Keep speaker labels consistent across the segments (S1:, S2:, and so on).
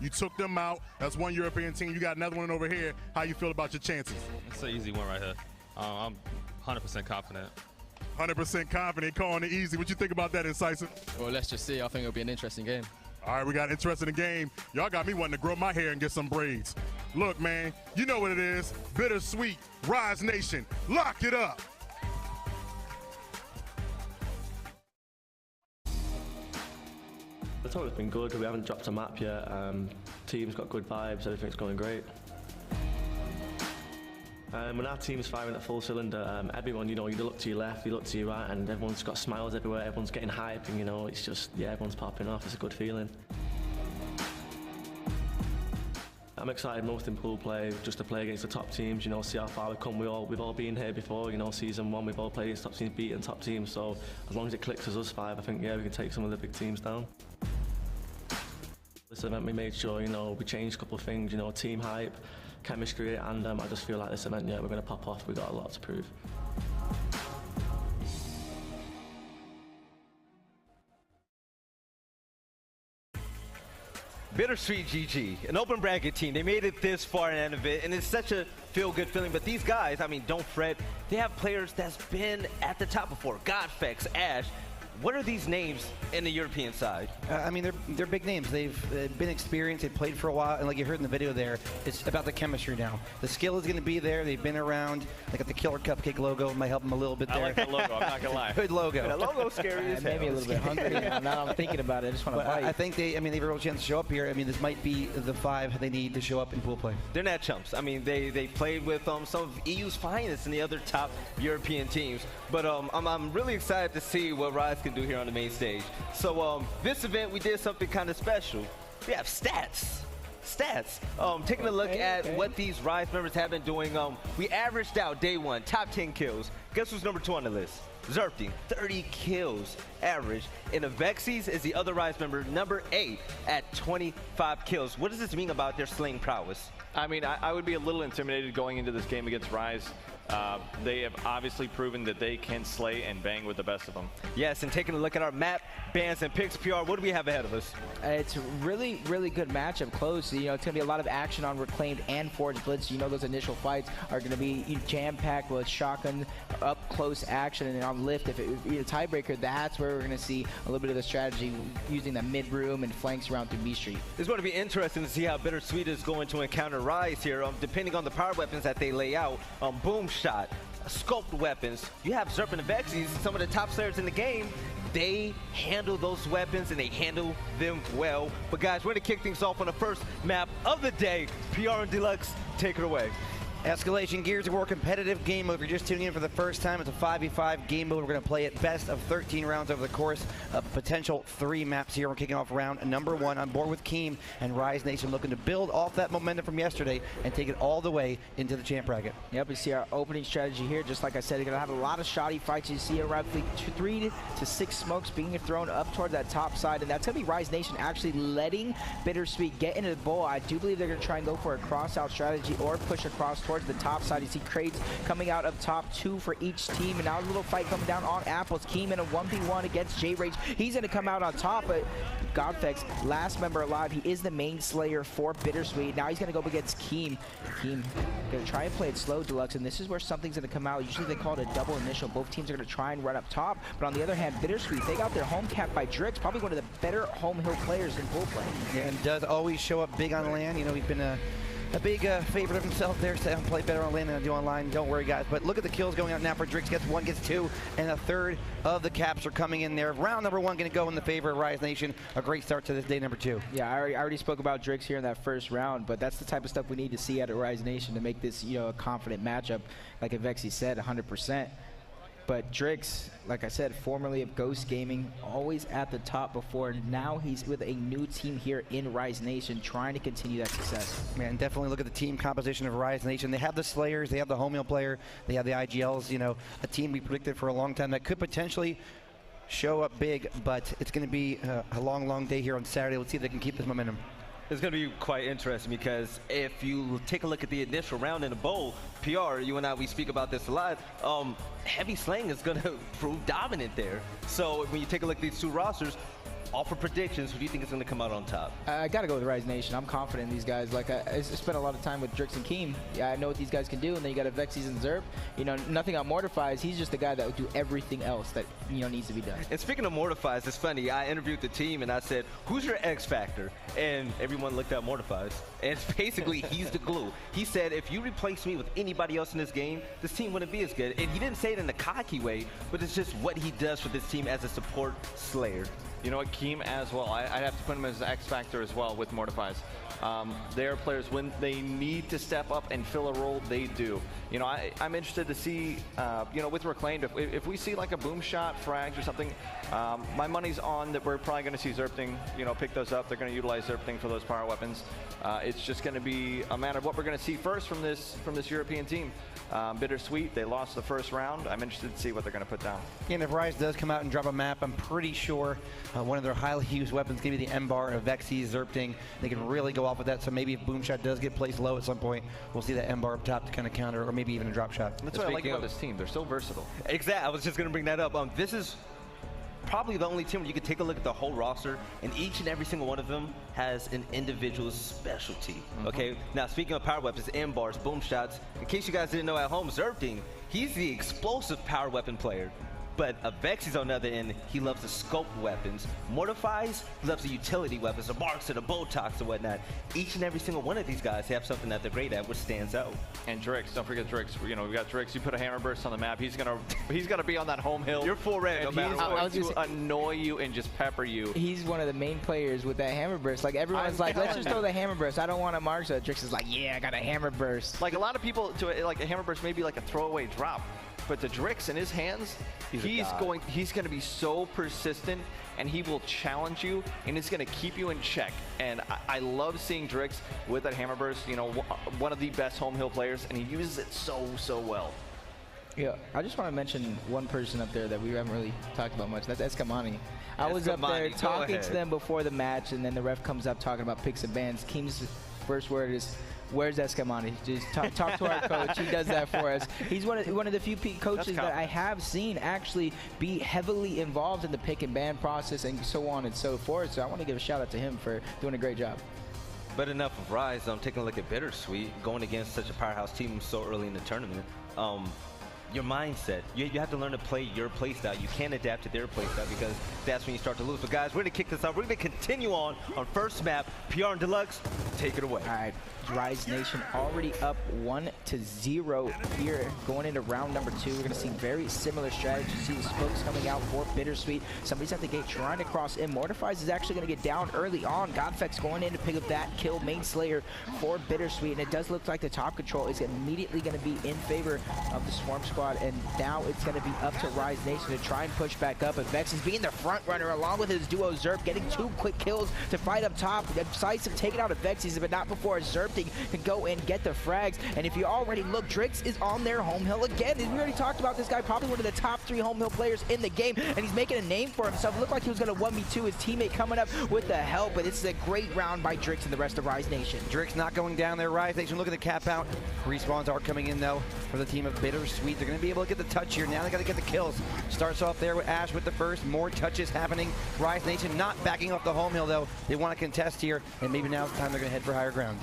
S1: You took them out. That's one European team. You got another one over here. How you feel about your chances?
S2: It's an easy one right here. I'm 100% confident.
S1: 100% confident, calling it easy. What you think about that, Incisive?
S3: Well, let's just see. I think it'll be an interesting game.
S1: All right, we got interested in the game. Y'all got me wanting to grow my hair and get some braids. Look, man, you know what it is. Bittersweet, Rise Nation, lock it up.
S4: The tournament's been good. We haven't dropped a map yet. Team's got good vibes. Everything's going great. When our team's firing at full cylinder, everyone, you look to your left, you look to your right, and everyone's got smiles everywhere. Everyone's getting hype, and it's just, yeah, everyone's popping off. It's a good feeling. I'm excited most in pool play, just to play against the top teams. See how far we've come. We've all been here before. Season 1, we've all played against top teams, beaten top teams. So as long as it clicks as us 5, I think, yeah, we can take some of the big teams down. This event, we made sure, we changed a couple of things, team hype, chemistry, and I just feel like this event, yeah, we're going to pop off. We've got a lot to prove.
S5: Bittersweet GG, an open bracket team. They made it this far in the event, and it's such a feel-good feeling. But these guys, I mean, don't fret. They have players that's been at the top before. Godfex, Ash. What are these names in the European side?
S6: I mean, they're big names. They've been experienced. They've played for a while, and like you heard in the video there, it's about the chemistry now. The skill is going to be there. They've been around. They got the Killer Cupcake logo. Might help them a little bit there.
S5: I like the logo. I'm not gonna lie.
S6: Good logo.
S5: Yeah, the logo's scary as hell.
S7: Maybe a little bit hungry. Now I'm thinking about it. I just want to bite.
S6: I think they have a real chance to show up here. I mean, this might be the 5 they need to show up in pool play.
S5: They're not chumps. I mean, they played with some of EU's finest and the other top European teams. But I'm really excited to see what Rise can do here on the main stage. So this event, we did something kind of special. We have stats. Taking a look at what these Rise members have been doing. We averaged out day 1, top 10 kills. Guess who's number 2 on the list? Zerpting, 30 kills average. And Avexi's is the other Rise member, number 8 at 25 kills. What does this mean about their slaying prowess?
S8: I mean, I would be a little intimidated going into this game against Rise. They have obviously proven that they can slay and bang with the best of them.
S5: Yes, and taking a look at our map, bans and picks, PR, what do we have ahead of us?
S7: It's a really, really good matchup close. It's going to be a lot of action on Reclaimed and Forged Blitz. Those initial fights are going to be jam-packed with shotgun, up-close action, and on lift, if it be a tiebreaker, that's where we're going to see a little bit of the strategy using the mid-room and flanks around through B Street.
S5: It's going to be interesting to see how Bittersweet is going to encounter Rise here, depending on the power weapons that they lay out. Boom shot, scoped weapons. You have Zerp and Avexi's, some of the top players in the game. They handle those weapons and they handle them well. But guys, we're going to kick things off on the first map of the day. PR and Deluxe, take it away.
S6: Escalation Gears, a more competitive game mode. If you're just tuning in for the first time, it's a 5v5 game mode. We're going to play it best of 13 rounds over the course of potential 3 maps here. We're kicking off round number 1 on board with Keem and Rise Nation, looking to build off that momentum from yesterday and take it all the way into the champ bracket.
S7: Yep, we see our opening strategy here. Just like I said, you're going to have a lot of shoddy fights. You see roughly 3 to 6 smokes being thrown up toward that top side, and that's going to be Rise Nation actually letting Bittersweet get into the bowl. I do believe they're going to try and go for a cross-out strategy or push across towards the top side. You see crates coming out up top, 2 for each team, and now a little fight coming down on Apples. Keem in a 1v1 against J-Rage. He's going to come out on top, but Godfex, last member alive, he is the main slayer for Bittersweet. Now he's going to go up against Keem. Keem going to try and play it slow, Deluxe, and this is where something's going to come out. Usually they call it a double initial. Both teams are going to try and run up top, but on the other hand, Bittersweet, they got their home cap by Drix, probably one of the better home hill players in pool play.
S6: Yeah, and does always show up big on land. He's been a big favorite of himself there, saying play better on land than I do online. Don't worry, guys. But look at the kills going out now for Drix. Gets 1, gets 2, and a third of the caps are coming in there. Round number 1 going to go in the favor of Rise Nation. A great start to this day number 2.
S7: Yeah, I already spoke about Drix here in that first round, but that's the type of stuff we need to see out of Rise Nation to make this, a confident matchup. Like Avexi said, 100%. But Drix, like I said, formerly of Ghost Gaming, always at the top before. Now he's with a new team here in Rise Nation, trying to continue that success.
S6: Man, definitely look at the team composition of Rise Nation. They have the Slayers, they have the home hill player, they have the IGLs, a team we predicted for a long time that could potentially show up big, but it's going to be a long, long day here on Saturday. Let's see if they can keep this momentum.
S5: It's going to be quite interesting because if you take a look at the initial round in the bowl, PR, you and I, we speak about this a lot, heavy slaying is going to prove dominant there. So when you take a look at these 2 rosters, offer predictions. Who do you think is going to come out on top?
S7: I got to go with Rise Nation. I'm confident in these guys. Like, I spent a lot of time with Drix and Keem. Yeah, I know what these guys can do. And then you got Vexies and Zerp. You know, nothing on Mortifies. He's just the guy that would do everything else that, you know, needs to be done.
S5: And speaking of Mortifies, it's funny. I interviewed the team and I said, who's your X Factor? And everyone looked at Mortifies. And basically, he's the glue. He said, if you replace me with anybody else in this game, this team wouldn't be as good. And he didn't say it in a cocky way, but it's just what he does for this team as a support slayer.
S8: You know what, Keem as well. I'd have to put him as an X factor as well with Mortifies. They are players, when they need to step up and fill a role, they do. You know, I'm interested to see, you know, with Reclaimed, if we see like a boom shot, frags or something, my money's on that we're probably going to see Zerpting, you know, pick those up. They're going to utilize Zerpting for those power weapons. It's just going to be a matter of what we're going to see first from this European team. Bittersweet, they lost the first round. I'm interested to see what they're going to put down.
S6: And if Rise does come out and drop a map, I'm pretty sure one of their highly used weapons is going to be the M-Bar of Vexies, Zerpting. They can really go off with that, so maybe if Boomshot does get placed low at some point, we'll see that M-Bar up top to kind of counter, or maybe even a drop shot.
S8: That's what I like about this team. They're so versatile.
S5: Exactly. I was just going to bring that up. This is probably the only team where you could take a look at the whole roster, and each and every single one of them has an individual specialty. Okay, now speaking of power weapons, M-Bars, boom shots, in case you guys didn't know at home, Zerpting, he's the explosive power weapon player. But Vexies on the other end, he loves the scope weapons. Mortifies, he loves the utility weapons, the marks and the Botox and whatnot. Each and every single one of these guys have something that they're great at, which stands out.
S8: And Drix, don't forget Drix. You know, we got Drix. You put a hammer burst on the map, he's gonna be on that home hill.
S5: You're full red, no matter what.
S8: He's going to annoy you and just pepper you.
S7: He's one of the main players with that hammer burst. Like, everyone's like, let's just throw the hammer burst. I don't want to mark. So Drix is like, yeah, I got a hammer burst.
S8: Like, a lot of people, like a hammer burst may be like a throwaway drop. But the Drix in his hands, he's going to be so persistent, and he will challenge you, and it's going to keep you in check. And I love seeing Drix with that hammer burst. You know, one of the best home hill players, and he uses it so well.
S7: Yeah, I just want to mention one person up there that we haven't really talked about much. That's Eskamani. I was up there talking to them before the match, and then the ref comes up talking about picks and bans. Keem's first word is, where's Eskamani? Just talk to our coach. He does that for us. He's one of the few coaches that I have seen actually be heavily involved in the pick and ban process and so on and so forth. So I want to give a shout out to him for doing a great job.
S5: But enough of Rise. I'm taking a look at Bittersweet, going against such a powerhouse team so early in the tournament. Your mindset. You have to learn to play your play style. You can't adapt to their play style because that's when you start to lose. But guys, we're going to kick this off. We're going to continue on first map. PR and Deluxe, take it away.
S7: All right. Rise Nation already up 1-0 here going into round number 2. We're going to see very similar strategy. See the spokes coming out for Bittersweet. Somebody's at the gate trying to cross in. Mortifies is actually going to get down early on. Godfex going in to pick up that kill, main slayer for Bittersweet. And it does look like the top control is immediately going to be in favor of the Swarm Squad. And now it's going to be up to Rise Nation to try and push back up. And Vex is being the front runner along with his duo Zerp, getting 2 quick kills to fight up top. Sights have taken out of Vexies, but not before Zerp can go and get the frags. And if you already look, Drix is on their home hill again. We already talked about this guy, probably one of the top 3 home hill players in the game, and he's making a name for himself. It looked like he was going to 1v2 his teammate coming up with the help, but this is a great round by Drix and the rest of Rise Nation.
S6: Drix not going down there. Rise Nation looking to cap out. Respawns are coming in, though, for the team of Bittersweet. They're going to be able to get the touch here. Now they got to get the kills. Starts off there with Ash with the first. More touches happening. Rise Nation not backing off the home hill, though. They want to contest here, and maybe now's the time they're going to head for higher ground.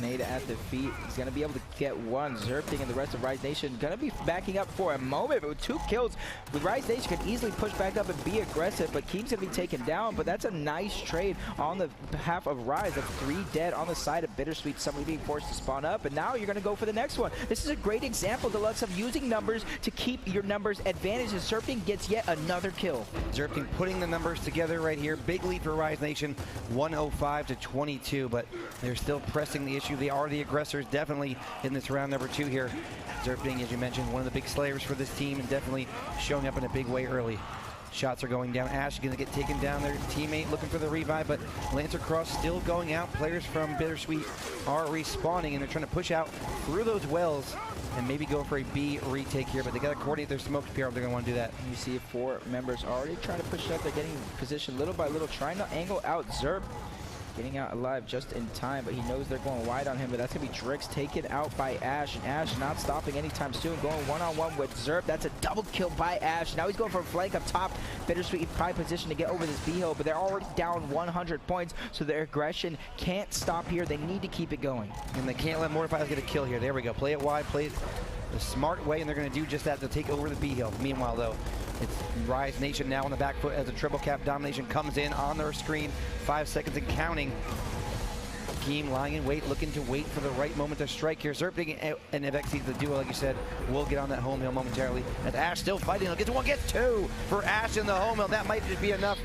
S7: Nade at the feet. He's going to be able to get one. Zerpting and the rest of Rise Nation going to be backing up for a moment, but with 2 kills, with Rise Nation could easily push back up and be aggressive, but Keem's going to be taken down. But that's a nice trade on the behalf of Rise. That's 3 dead on the side of Bittersweet. Somebody being forced to spawn up, and now you're going to go for the next one. This is a great example, Deluxe, of using numbers to keep your numbers advantage, and Zerpting gets yet another kill.
S6: Zerpting putting the numbers together right here. Big lead for Rise Nation, 105-22, but they're still pressing the issue. They are the aggressors definitely in this round number 2 here. Zerpting, as you mentioned, one of the big slayers for this team and definitely showing up in a big way early. Shots are going down. Ash is going to get taken down. Their teammate looking for the revive, but Lancer Cross still going out. Players from Bittersweet are respawning, and they're trying to push out through those wells and maybe go for a B retake here, but they got to coordinate their smoke PR if they're going to want to do that.
S7: You see 4 members already trying to push up. They're getting positioned little by little, trying to angle out Zerp. Getting out alive just in time, but he knows they're going wide on him, but that's going to be Drix taken out by Ash, and Ash not stopping anytime soon, going one-on-one with Zerp. That's a double kill by Ash. Now he's going for a flank up top. Bittersweet probably positioned to get over this B-hill, but they're already down 100 points, so their aggression can't stop here. They need to keep it going.
S6: And they can't let Mortifiers get a kill here. There we go. Play it wide, play it the smart way, and they're going to do just that to take over the B-hill. Meanwhile, though, it's Rise Nation now on the back foot as the triple cap domination comes in on their screen. 5 seconds and counting. Team lying in wait, looking to wait for the right moment to strike here. Zerping and Evex sees the duel, like you said, will get on that home hill momentarily. As Ash still fighting, he'll get to one, gets two for Ash in the home hill. That might just be enough.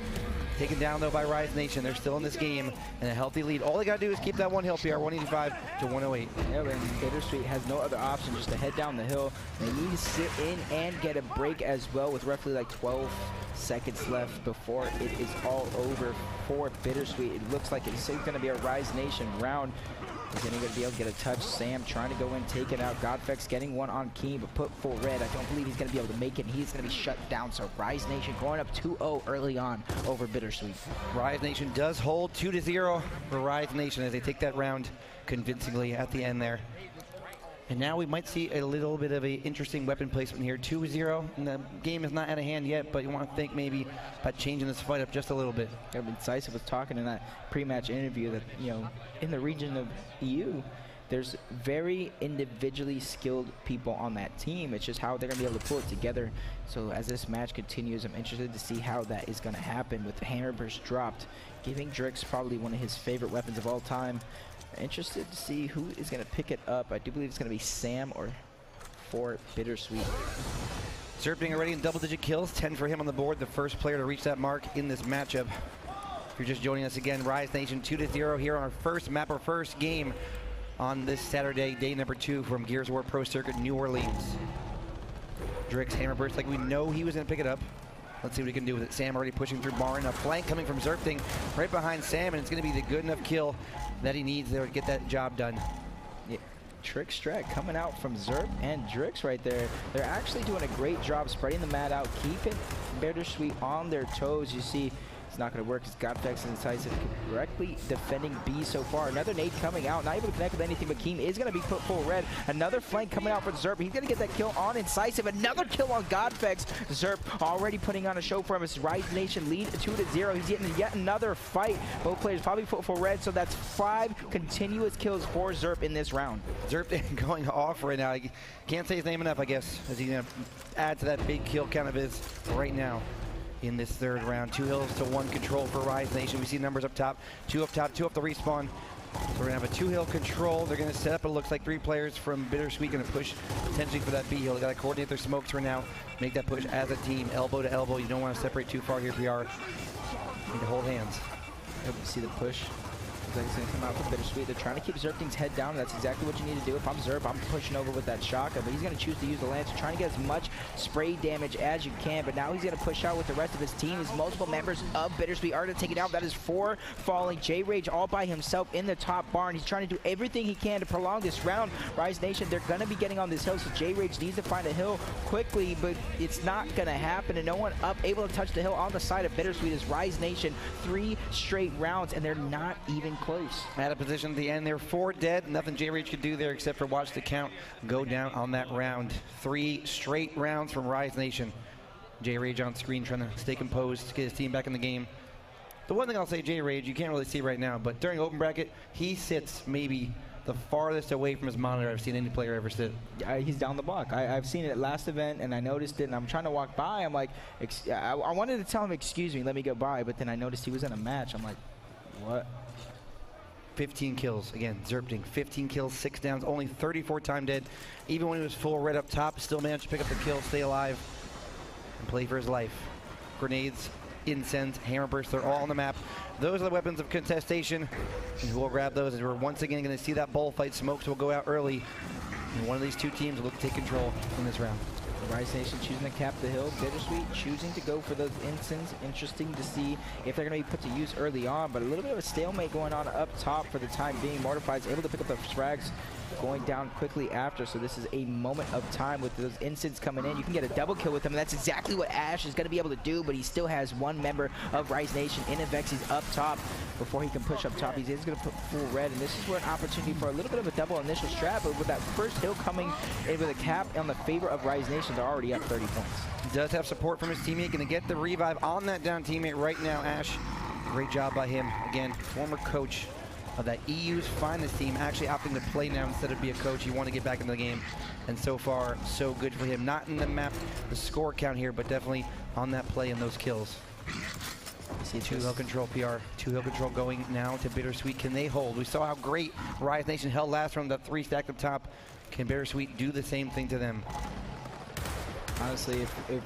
S6: Taken down though by Rise Nation. They're still in this game and a healthy lead. All they gotta do is keep that one hill PR, 185 to 108.
S7: Yeah, and Bittersweet has no other option just to head down the hill. They need to sit in and get a break as well, with roughly like 12 seconds left before it is all over for Bittersweet. It looks like it's going to be a Rise Nation round. Is anyone going to be able to get a touch? Sam trying to go in, take it out. Godfex getting one on Keen, but put full red. I don't believe he's going to be able to make it. He's going to be shut down. So Rise Nation going up 2-0 early on over Bittersweet.
S6: Rise Nation does hold 2-0 for Rise Nation as they take that round convincingly at the end there. And now we might see a little bit of an interesting weapon placement here. 2-0, and the game is not out of hand yet, but you want to think maybe about changing this fight up just a little bit.
S7: Yeah, Incisive was talking in that pre-match interview that, you know, in the region of EU, there's very individually skilled people on that team. It's just how they're going to be able to pull it together. So as this match continues, I'm interested to see how that is going to happen with the Hammer Burst dropped, giving Drix probably one of his favorite weapons of all time. Interested to see who is going to pick it up. I do believe it's going to be Sam or for Bittersweet.
S6: Zerping already in double-digit kills, 10 for him on the board, the first player to reach that mark in this matchup. If you're just joining us again, Rise Nation 2-0 here on our first map, our first game on this Saturday, day number 2 from Gears of War Pro Circuit, New Orleans. Drix Hammer Burst, like we know he was going to pick it up. Let's see what he can do with it. Sam already pushing through Barn. A flank coming from Zerping right behind Sam, and it's going to be the good enough kill that he needs there to get that job done.
S7: Yeah. Trick strat coming out from Zerp and Drix right there. They're actually doing a great job spreading the mat out, keeping Bittersweet on their toes. You see, it's not going to work. It's Godfex and Incisive correctly defending B so far. Another nade coming out, not able to connect with anything, but Keem is going to be put full red. Another flank coming out for Zerp. He's going to get that kill on Incisive. Another kill on Godfex. Zerp already putting on a show for him. His Rise Nation lead 2-0. He's getting yet another fight. Both players probably put full red, so that's 5 continuous kills for Zerp in this round.
S6: Zerp going off right now. I can't say his name enough, I guess, as he's going to add to that big kill count of his right now. In this third round, 2 hills to 1 control for Rise Nation. We see numbers up top, 2 up top, 2 up the respawn. So we're gonna have a 2-hill control. They're gonna set up, it looks like 3 players from Bittersweet gonna push potentially for that B-hill. They gotta coordinate their smokes for now, make that push as a team, elbow to elbow. You don't wanna separate too far here, PR. You need to hold hands.
S7: Yep, you see the push. Looks like it's going to come out for Bittersweet. They're trying to keep Zerping's head down. That's exactly what you need to do. If I'm Zerp, I'm pushing over with that shotgun, but he's going to choose to use the Lancer, trying to get as much spray damage as you can, but now he's going to push out with the rest of his team. His multiple members of Bittersweet are going to take it out. That is 4 falling. J-Rage all by himself in the top barn. He's trying to do everything he can to prolong this round. Rise Nation, they're going to be getting on this hill, so J-Rage needs to find a hill quickly, but it's not going to happen, and no one up able to touch the hill on the side of Bittersweet is Rise Nation. 3 straight rounds, and they're not even close.
S6: At a position at the end, they're 4 dead. Nothing J-Rage could do there except for watch the count go down on that round. 3 straight rounds from Rise Nation. J-Rage on screen trying to stay composed to get his team back in the game. The one thing I'll say, J-Rage, you can't really see right now, but during open bracket, he sits maybe the farthest away from his monitor I've seen any player ever sit.
S7: He's down the block. I've seen it at last event, and I noticed it, and I'm trying to walk by. I'm like, I wanted to tell him, excuse me, let me go by, but then I noticed he was in a match. I'm like, what?
S6: 15 kills. Again, Zerpting, 15 kills, 6 downs, only 34 time dead. Even when he was full red up top, still managed to pick up the kill, stay alive, and play for his life. Grenades, incense, hammer burst, they're all on the map. Those are the weapons of contestation, and we'll grab those as we're once again going to see that bullfight. Smokes will go out early, and one of these 2 teams will look to take control in this round.
S7: Rise Nation choosing to cap the hill. Bittersweet choosing to go for those incense. Interesting to see if they're going to be put to use early on, but a little bit of a stalemate going on up top for the time being. Mortify is able to pick up the frags going down quickly after, so this is a moment of time with those instants coming in. You can get a double kill with him, and that's exactly what Ash is going to be able to do, but he still has one member of Rise Nation in Avexis up top. Before he can push up top, he's going to put full red, and this is where an opportunity for a little bit of a double initial strat, but with that first hill coming in with a cap on the favor of Rise Nation, they're already up 30 points.
S6: He does have support from his teammate, going to get the revive on that down teammate right now, Ash. Great job by him. Again, former coach of that EU's finest team, actually opting to play now instead of be a coach. He wanted to get back into the game, and so far, so good for him. Not in the map, the score count here, but definitely on that play and those kills. See 2-hill control PR, 2-hill control going now to Bittersweet. Can they hold? We saw how great Rise Nation held last round, that 3 stacked up top. Can Bittersweet do the same thing to them?
S7: Honestly, if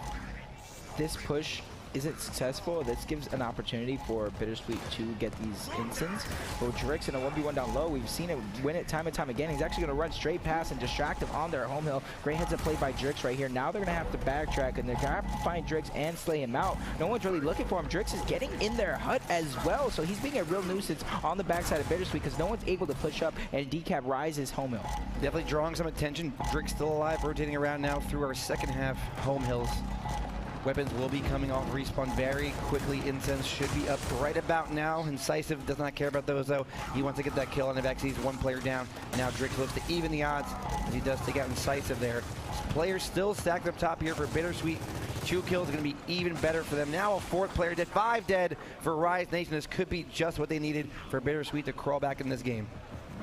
S7: this push isn't successful, this gives an opportunity for Bittersweet to get these instants. But with Drix in a 1v1 down low, we've seen it win it time and time again. He's actually going to run straight past and distract him on their home hill. Great heads up play by Drix right here. Now they're going to have to backtrack, and they're going to have to find Drix and slay him out. No one's really looking for him. Drix is getting in their hut as well, so he's being a real nuisance on the backside of Bittersweet because no one's able to push up and decap Rise's home hill.
S6: Definitely drawing some attention. Drix still alive, rotating around now through our second half home hills. Weapons will be coming off respawn very quickly. Incense should be up right about now. Incisive does not care about those though. He wants to get that kill on Avexis, one player down. Now Drix looks to even the odds as he does take out Incisive there. Players still stacked up top here for Bittersweet. 2 kills is going to be even better for them. Now a 4th player dead, 5 dead for Rise Nation. This could be just what they needed for Bittersweet to crawl back in this game.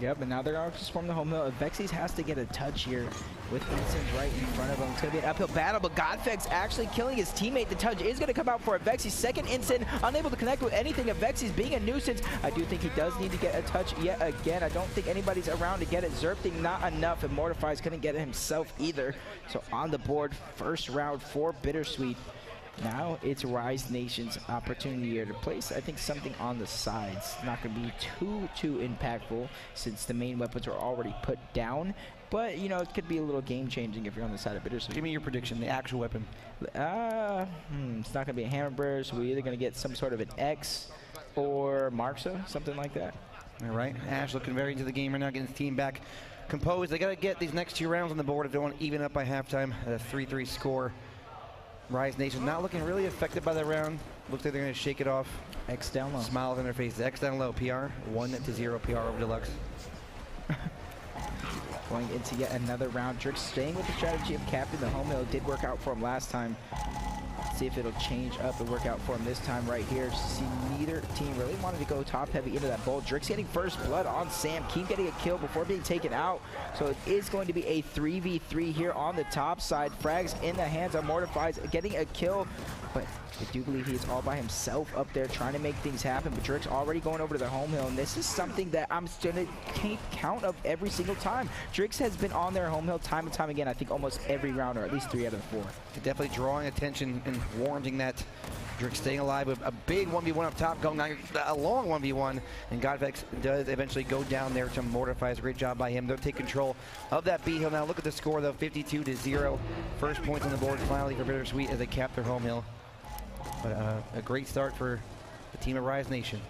S7: Yep, and now they're going to swarm the home hill. Avexis has to get a touch here with Instance right in front of him. It's going to be an uphill battle, but Godfex actually killing his teammate. The touch is going to come out for Avexis. Second Instant, unable to connect with anything. Avexis being a nuisance. I do think he does need to get a touch yet again. I don't think anybody's around to get it. Zerpting not enough, and Mortifies couldn't get it himself either. So on the board, first round for Bittersweet. Now it's Rise Nation's opportunity here to place, I think, something on the sides. Not going to be too impactful since the main weapons are already put down. But, you know, it could be a little game-changing if you're on the side of Bittersweet.
S6: Give me your prediction, the actual weapon.
S7: It's not going to be a Hammer, so we're either going to get some sort of an X or Marksa, something like that.
S6: All right, Ash looking very into the game right now, getting his team back composed. They got to get these next 2 rounds on the board if they want to even up by halftime at a 3-3 score. Rise Nation not looking really affected by that round. Looks like they're going to shake it off.
S7: X down low.
S6: Smiles on their faces. X down low. PR 1-0 PR over Deluxe.
S7: Going into yet another round. Drix staying with the strategy of capping the home hill. Did work out for him last time. Let's see if it'll change up and work out for him this time right here. See, neither team really wanted to go top heavy into that bowl. Drix getting first blood on Sam. Keem getting a kill before being taken out. So it is going to be a 3v3 here on the top side. Frags in the hands of Mortifies, getting a kill. But I do believe he is all by himself up there trying to make things happen. But Drix already going over to the home hill. And this is something that I'm going to keep count of every single time. Drix has been on their home hill time and time again. I think almost every round, or at least 3 out of the 4.
S6: Definitely drawing attention and warranting that. Drix staying alive with a big 1v1 up top, going on a long 1v1. And Godfex does eventually go down there to Mortifies. Great job by him. They'll take control of that B hill now. Look at the score though, 52-0. First points on the board finally for Bittersweet as they cap their home hill. But a great start for the team of Rise Nation.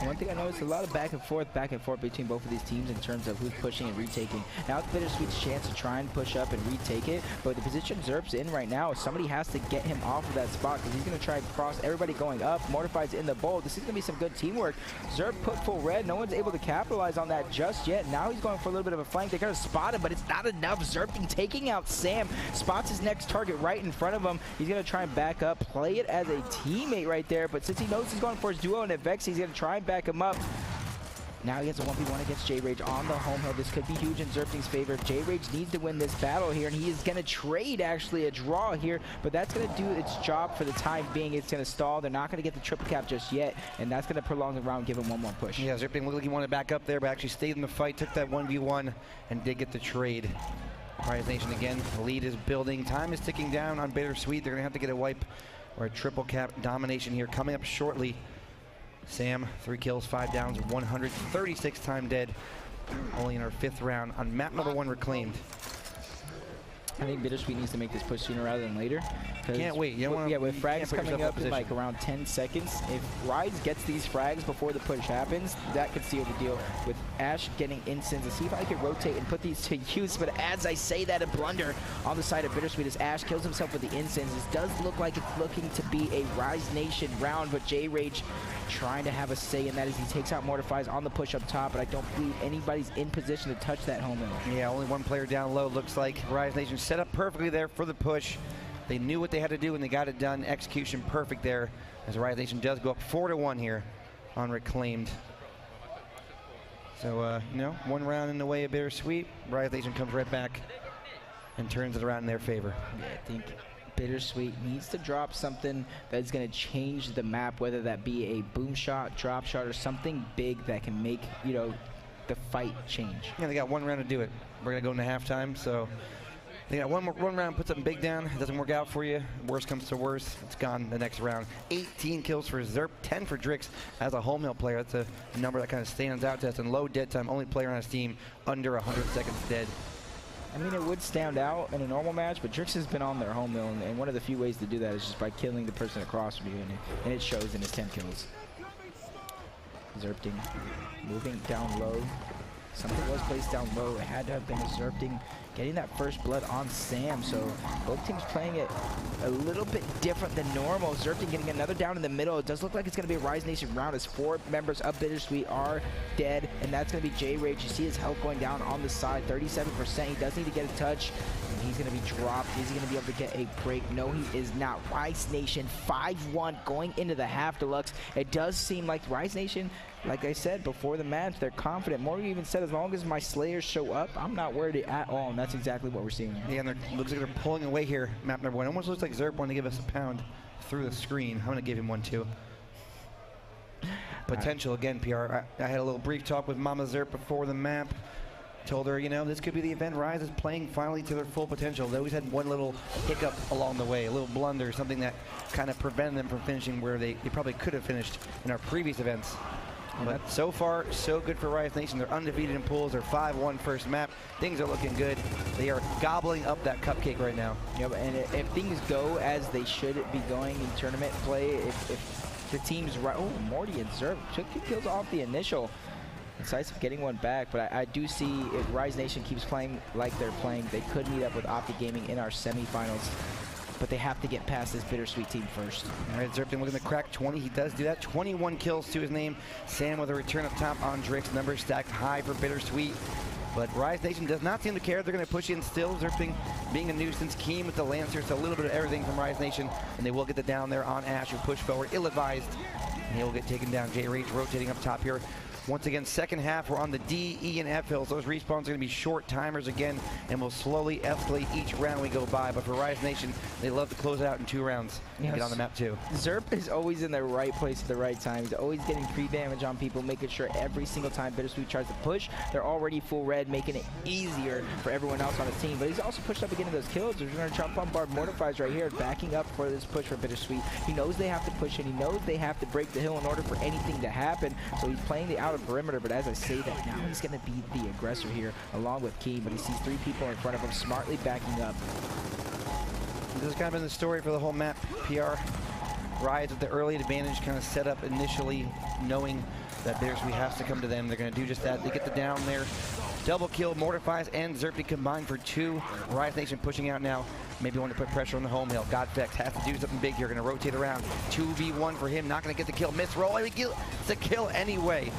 S7: One thing I noticed, a lot of back and forth between both of these teams in terms of who's pushing and retaking. Now it's Bittersweet's chance to try and push up and retake it, but the position Zerp's in right now, somebody has to get him off of that spot because he's going to try and cross everybody going up. Mortifies in the bowl. This is going to be some good teamwork. Zerp put full red. No one's able to capitalize on that just yet. Now he's going for a little bit of a flank. They're going to spot him, but it's not enough. Zerp taking out Sam. Spots his next target right in front of him. He's going to try and back up, play it as a teammate right there, but since he knows he's going for his duo and Avexis, he's going to try and back him up. Now he gets a 1v1 against J-Rage on the home hill. This could be huge in Zerpting's favor. J-Rage needs to win this battle here, and he is going to trade actually a draw here, but that's going to do its job for the time being. It's going to stall. They're not going to get the triple cap just yet, and that's going to prolong the round, give him one more push.
S6: Yeah, Zerpting looked like he wanted to back up there, but actually stayed in the fight, took that 1v1, and did get the trade. Rise Nation again, the lead is building. Time is ticking down on Bittersweet. They're going to have to get a wipe or a triple cap domination here coming up shortly. Sam, 3 kills, 5 downs, 136 time dead. Only in our 5th round on map number 1 reclaimed.
S7: I think Bittersweet needs to make this push sooner rather than later.
S6: Can't wait. You don't wanna,
S7: yeah, with
S6: you
S7: frags
S6: can't put
S7: coming
S6: yourself
S7: up
S6: in
S7: in like
S6: position.
S7: around 10 seconds, if Rise gets these frags before the push happens, that could seal the deal. With Ash getting instants, to see if I can rotate and put these to use. But as I say that, a blunder on the side of Bittersweet as Ash kills himself with the instants. This does look like it's looking to be a Rise Nation round, but J-Rage trying to have a say in that as he takes out Mortifies on the push up top, but I don't believe anybody's in position to touch that home hill.
S6: Yeah, only one player down low. Looks like Rise Nation set up perfectly there for the push. They knew what they had to do and they got it done. Execution perfect there as Rise Nation does go up 4-1 here on Reclaimed. So, you know, one round in the way of Bittersweet. Rise Nation comes right back and turns it around in their favor.
S7: Yeah, I think Bittersweet needs to drop something that's going to change the map, whether that be a boom shot, drop shot, or something big that can make, you know, the fight change.
S6: Yeah, they got one round to do it. We're going to go into halftime, so they got one round, put something big down. It doesn't work out for you. Worst comes to worst. It's gone the next round. 18 kills for Zerp, 10 for Drix as a home hill player. That's a number that kind of stands out to us. And low dead time, only player on his team under 100 seconds dead.
S7: I mean, it would stand out in a normal match, but Drix has been on their home hill, and one of the few ways to do that is just by killing the person across from you, and it shows in his 10 kills. Zerpting moving down low. Something was placed down low. It had to have been a Zerpting getting that first blood on Sam. So both teams playing it a little bit different than normal. Zerpting getting another down in the middle. It does look like it's going to be a Rise Nation round as 4 members of Bittersweet are dead. And that's going to be J-Rage. You see his health going down on the side, 37%. He does need to get a touch. And he's going to be dropped. Is he going to be able to get a break? No, he is not. Rise Nation 5-1 going into the half deluxe. It does seem like Rise Nation, like I said before the match, they're confident. Morgan even said, as long as my Slayers show up, I'm not worried at all. And that's exactly what we're seeing.
S6: Yeah, and looks like they're pulling away here, map number 1. Almost looks like Zerp wanted to give us a pound through the screen. I'm going to give him one too. Potential again, PR. I had a little brief talk with Mama Zerp before the map. Told her, you know, this could be the event Rise is playing finally to their full potential. They always had one little hiccup along the way, a little blunder, something that kind of prevented them from finishing where they probably could have finished in our previous events. But so far, so good for Rise Nation. They're undefeated in pools. They're 5-1 first map. Things are looking good. They are gobbling up that cupcake right now.
S7: Yep, and if things go as they should be going in tournament play, if the team's right. Oh, Morty and Zerp took 2 kills off the initial. Incisive getting one back, but I do see if Rise Nation keeps playing like they're playing, they could meet up with Opti Gaming in our semifinals. But they have to get past this Bittersweet team first.
S6: All right, Zerpton looking to crack 20. He does do that. 21 kills to his name. Sam with a return up top on Drix. Numbers stacked high for Bittersweet. But Rise Nation does not seem to care. They're going to push in still. Zerpting being a nuisance. Keen with the Lancer. So a little bit of everything from Rise Nation. And they will get the down there on Ash, who push forward. Ill-advised. And he will get taken down. J-Rage rotating up top here. Once again, second half, we're on the D, E, and F hills. Those respawns are going to be short timers again, and will slowly escalate each round we go by. But for Rise Nation, they love to close it out in 2 rounds and get on the map too.
S7: Zerp is always in the right place at the right time. He's always getting creep damage on people, making sure every single time Bittersweet tries to push, they're already full red, making it easier for everyone else on the team. But he's also pushed up again in those kills. They're going to jump on Bombard Mortifies right here, backing up for this push for Bittersweet. He knows they have to push and he knows they have to break the hill in order for anything to happen. So he's playing the outer perimeter, but as I say that, now he's going to be the aggressor here along with Keen, but he sees 3 people in front of him, smartly backing up.
S6: This has kind of been the story for the whole map. PR Rise with the early advantage, kind of set up initially, knowing that Bittersweet has to come to them. They're going to do just that. They get the down there. Double kill, Mortifies and Zerpy combined for 2. Rise Nation pushing out now. Maybe want to put pressure on the home hill. Godfex has to do something big here. Going to rotate around. 2v1 for him. Not going to get the kill. Miss roll. It's a kill anyway.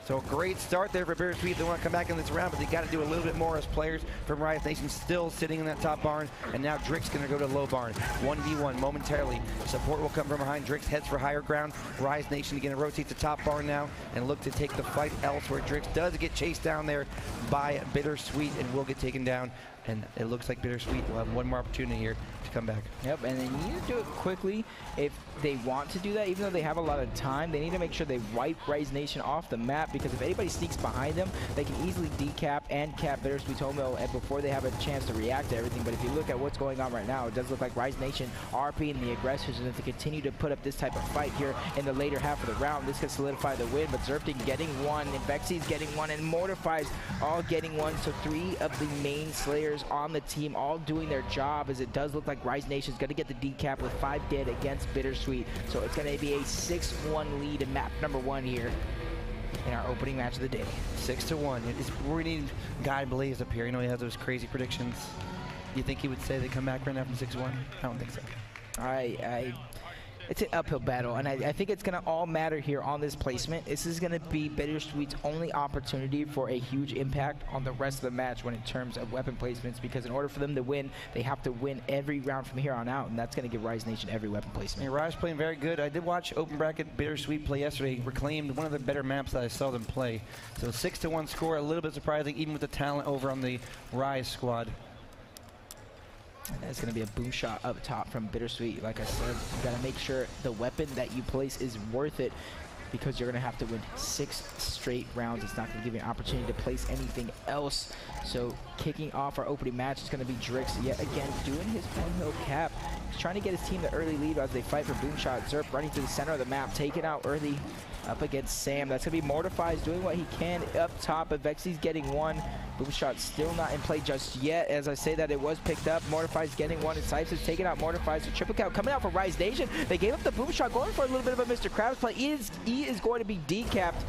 S6: So a great start there for Bittersweet. They want to come back in this round, but they got to do a little bit more as players from Rise Nation still sitting in that top barn. And now Drix going to go to low barn. 1v1 momentarily. Support will come from behind. Drix heads for higher ground. Rise Nation going to rotate the top barn now and look to take the fight elsewhere. Drix does get chased down there by Bittersweet and will get taken down. And it looks like Bittersweet will have one more opportunity here to come back.
S7: Yep, and they need to do it quickly if they want to do that. Even though they have a lot of time, they need to make sure they wipe Rise Nation off the map, because if anybody sneaks behind them, they can easily decap and cap Bittersweet's home hill before they have a chance to react to everything. But if you look at what's going on right now, it does look like Rise Nation are being the aggressors, and if they continue to put up this type of fight here in the later half of the round, this could solidify the win. But Zerpting getting one, and Vexy's getting one, and Mortifies all getting one. So 3 of the main Slayers players on the team all doing their job, as it does look like Rise Nation is going to get the decap with 5 dead against Bittersweet. So it's going to be a 6-1 lead in map number 1 here in our opening match of the day.
S6: 6-1. We need Guy Blaze up here. You know, he has those crazy predictions. You think he would say they come back right now from 6-1? I don't think so.
S7: It's an uphill battle, and I think it's going to all matter here on this placement. This is going to be Bittersweet's only opportunity for a huge impact on the rest of the match when in terms of weapon placements, because in order for them to win, they have to win every round from here on out, and that's going to give Rise Nation every weapon placement.
S6: Yeah, Rise playing very good. I did watch Open Bracket Bittersweet play yesterday. Reclaimed one of the better maps that I saw them play. So 6-1 score, a little bit surprising, even with the talent over on the Rise squad.
S7: And that's going to be a boom shot up top from Bittersweet. Like I said, you got to make sure the weapon that you place is worth it, because you're going to have to win 6 straight rounds. It's not going to give you an opportunity to place anything else. So kicking off our opening match is going to be Drix yet again doing his one-hill cap. He's trying to get his team the early lead as they fight for boom shot. Zerp running through the center of the map, taken out early up against Sam. That's going to be Mortifies doing what he can up top, but Vexy's getting one. Boom shot still not in play just yet. As I say that, it was picked up. Mortifies getting one, and Sipes is taking out Mortifies. So triple count coming out for Rise Nation. They gave up the boom shot, going for a little bit of a Mr. Krabs play. E is going to be decapped.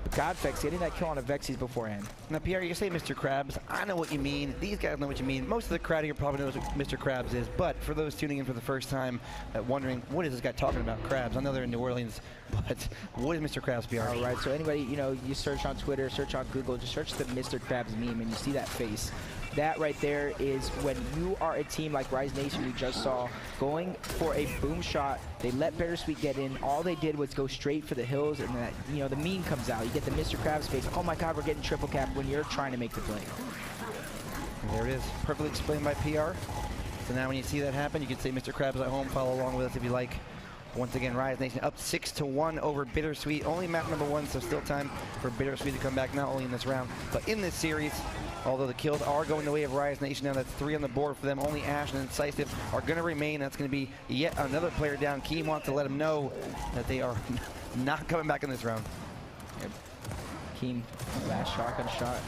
S7: But Godfex getting that kill on a Vexy's beforehand.
S6: Now, Pierre, you say Mr. Krabs. I know what you mean. These guys know what you mean. Most of the crowd here probably knows what Mr. Krabs is. But for those tuning in for the first time, wondering, what is this guy talking about, Krabs? I know they're in New Orleans, but what is Mr. Krabs, Pierre?
S7: All right, so anybody, you know, you search on Twitter, search on Google, just search the Mr. Krabs meme, and you see that face. That right there is when you are a team like Rise Nation we just saw going for a boom shot. They let Bittersweet get in. All they did was go straight for the hills, and that, you know, the meme comes out. You get the Mr. Krabs face. Oh my God, we're getting triple cap when you're trying to make the play.
S6: And there it is, perfectly explained by PR. So now when you see that happen, you can say Mr. Krabs at home. Follow along with us if you like. Once again, Rise Nation up 6-1 over Bittersweet. Only map number 1, so still time for Bittersweet to come back, not only in this round, but in this series. Although the kills are going the way of Rise Nation now, that's 3 on the board for them. Only Ash and Incisive are going to remain. That's going to be yet another player down. Keem wants to let him know that they are not coming back in this round.
S7: Yep. Keem, last shotgun shot.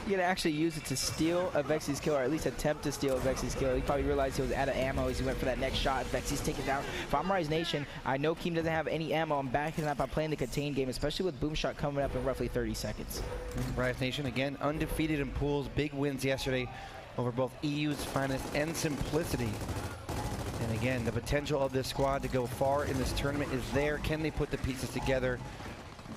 S7: You're going to actually use it to steal a Vexy's kill, or at least attempt to steal a Vexy's kill. He probably realized he was out of ammo as he went for that next shot. Vexy's taken down. If I'm Rise Nation, I know Keem doesn't have any ammo. I'm backing up by playing the contain game, especially with boom shot coming up in roughly 30 seconds.
S6: Rise Nation, again, undefeated in pools. Big wins yesterday over both EU's Finest and Simplicity. And again, the potential of this squad to go far in this tournament is there. Can they put the pieces together?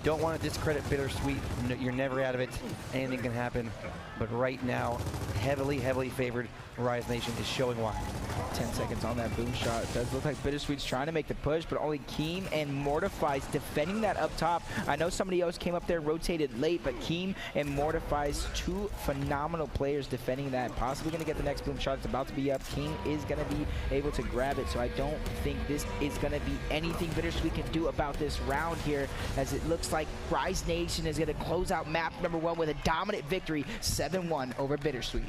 S6: Don't want to discredit Bittersweet. No, you're never out of it. Anything can happen. But right now, heavily favored Rise Nation is showing why.
S7: 10 seconds on that boom shot. It does look like Bittersweet's trying to make the push, but only Keem and Mortifies defending that up top. I know somebody else came up there, rotated late, but Keem and Mortifies, 2 phenomenal players defending that. Possibly going to get the next boom shot. It's about to be up. Keem is going to be able to grab it, so I don't think this is going to be anything Bittersweet can do about this round here, as it looks like Rise Nation is going to close out map number 1 with a dominant victory, 7-1 over Bittersweet.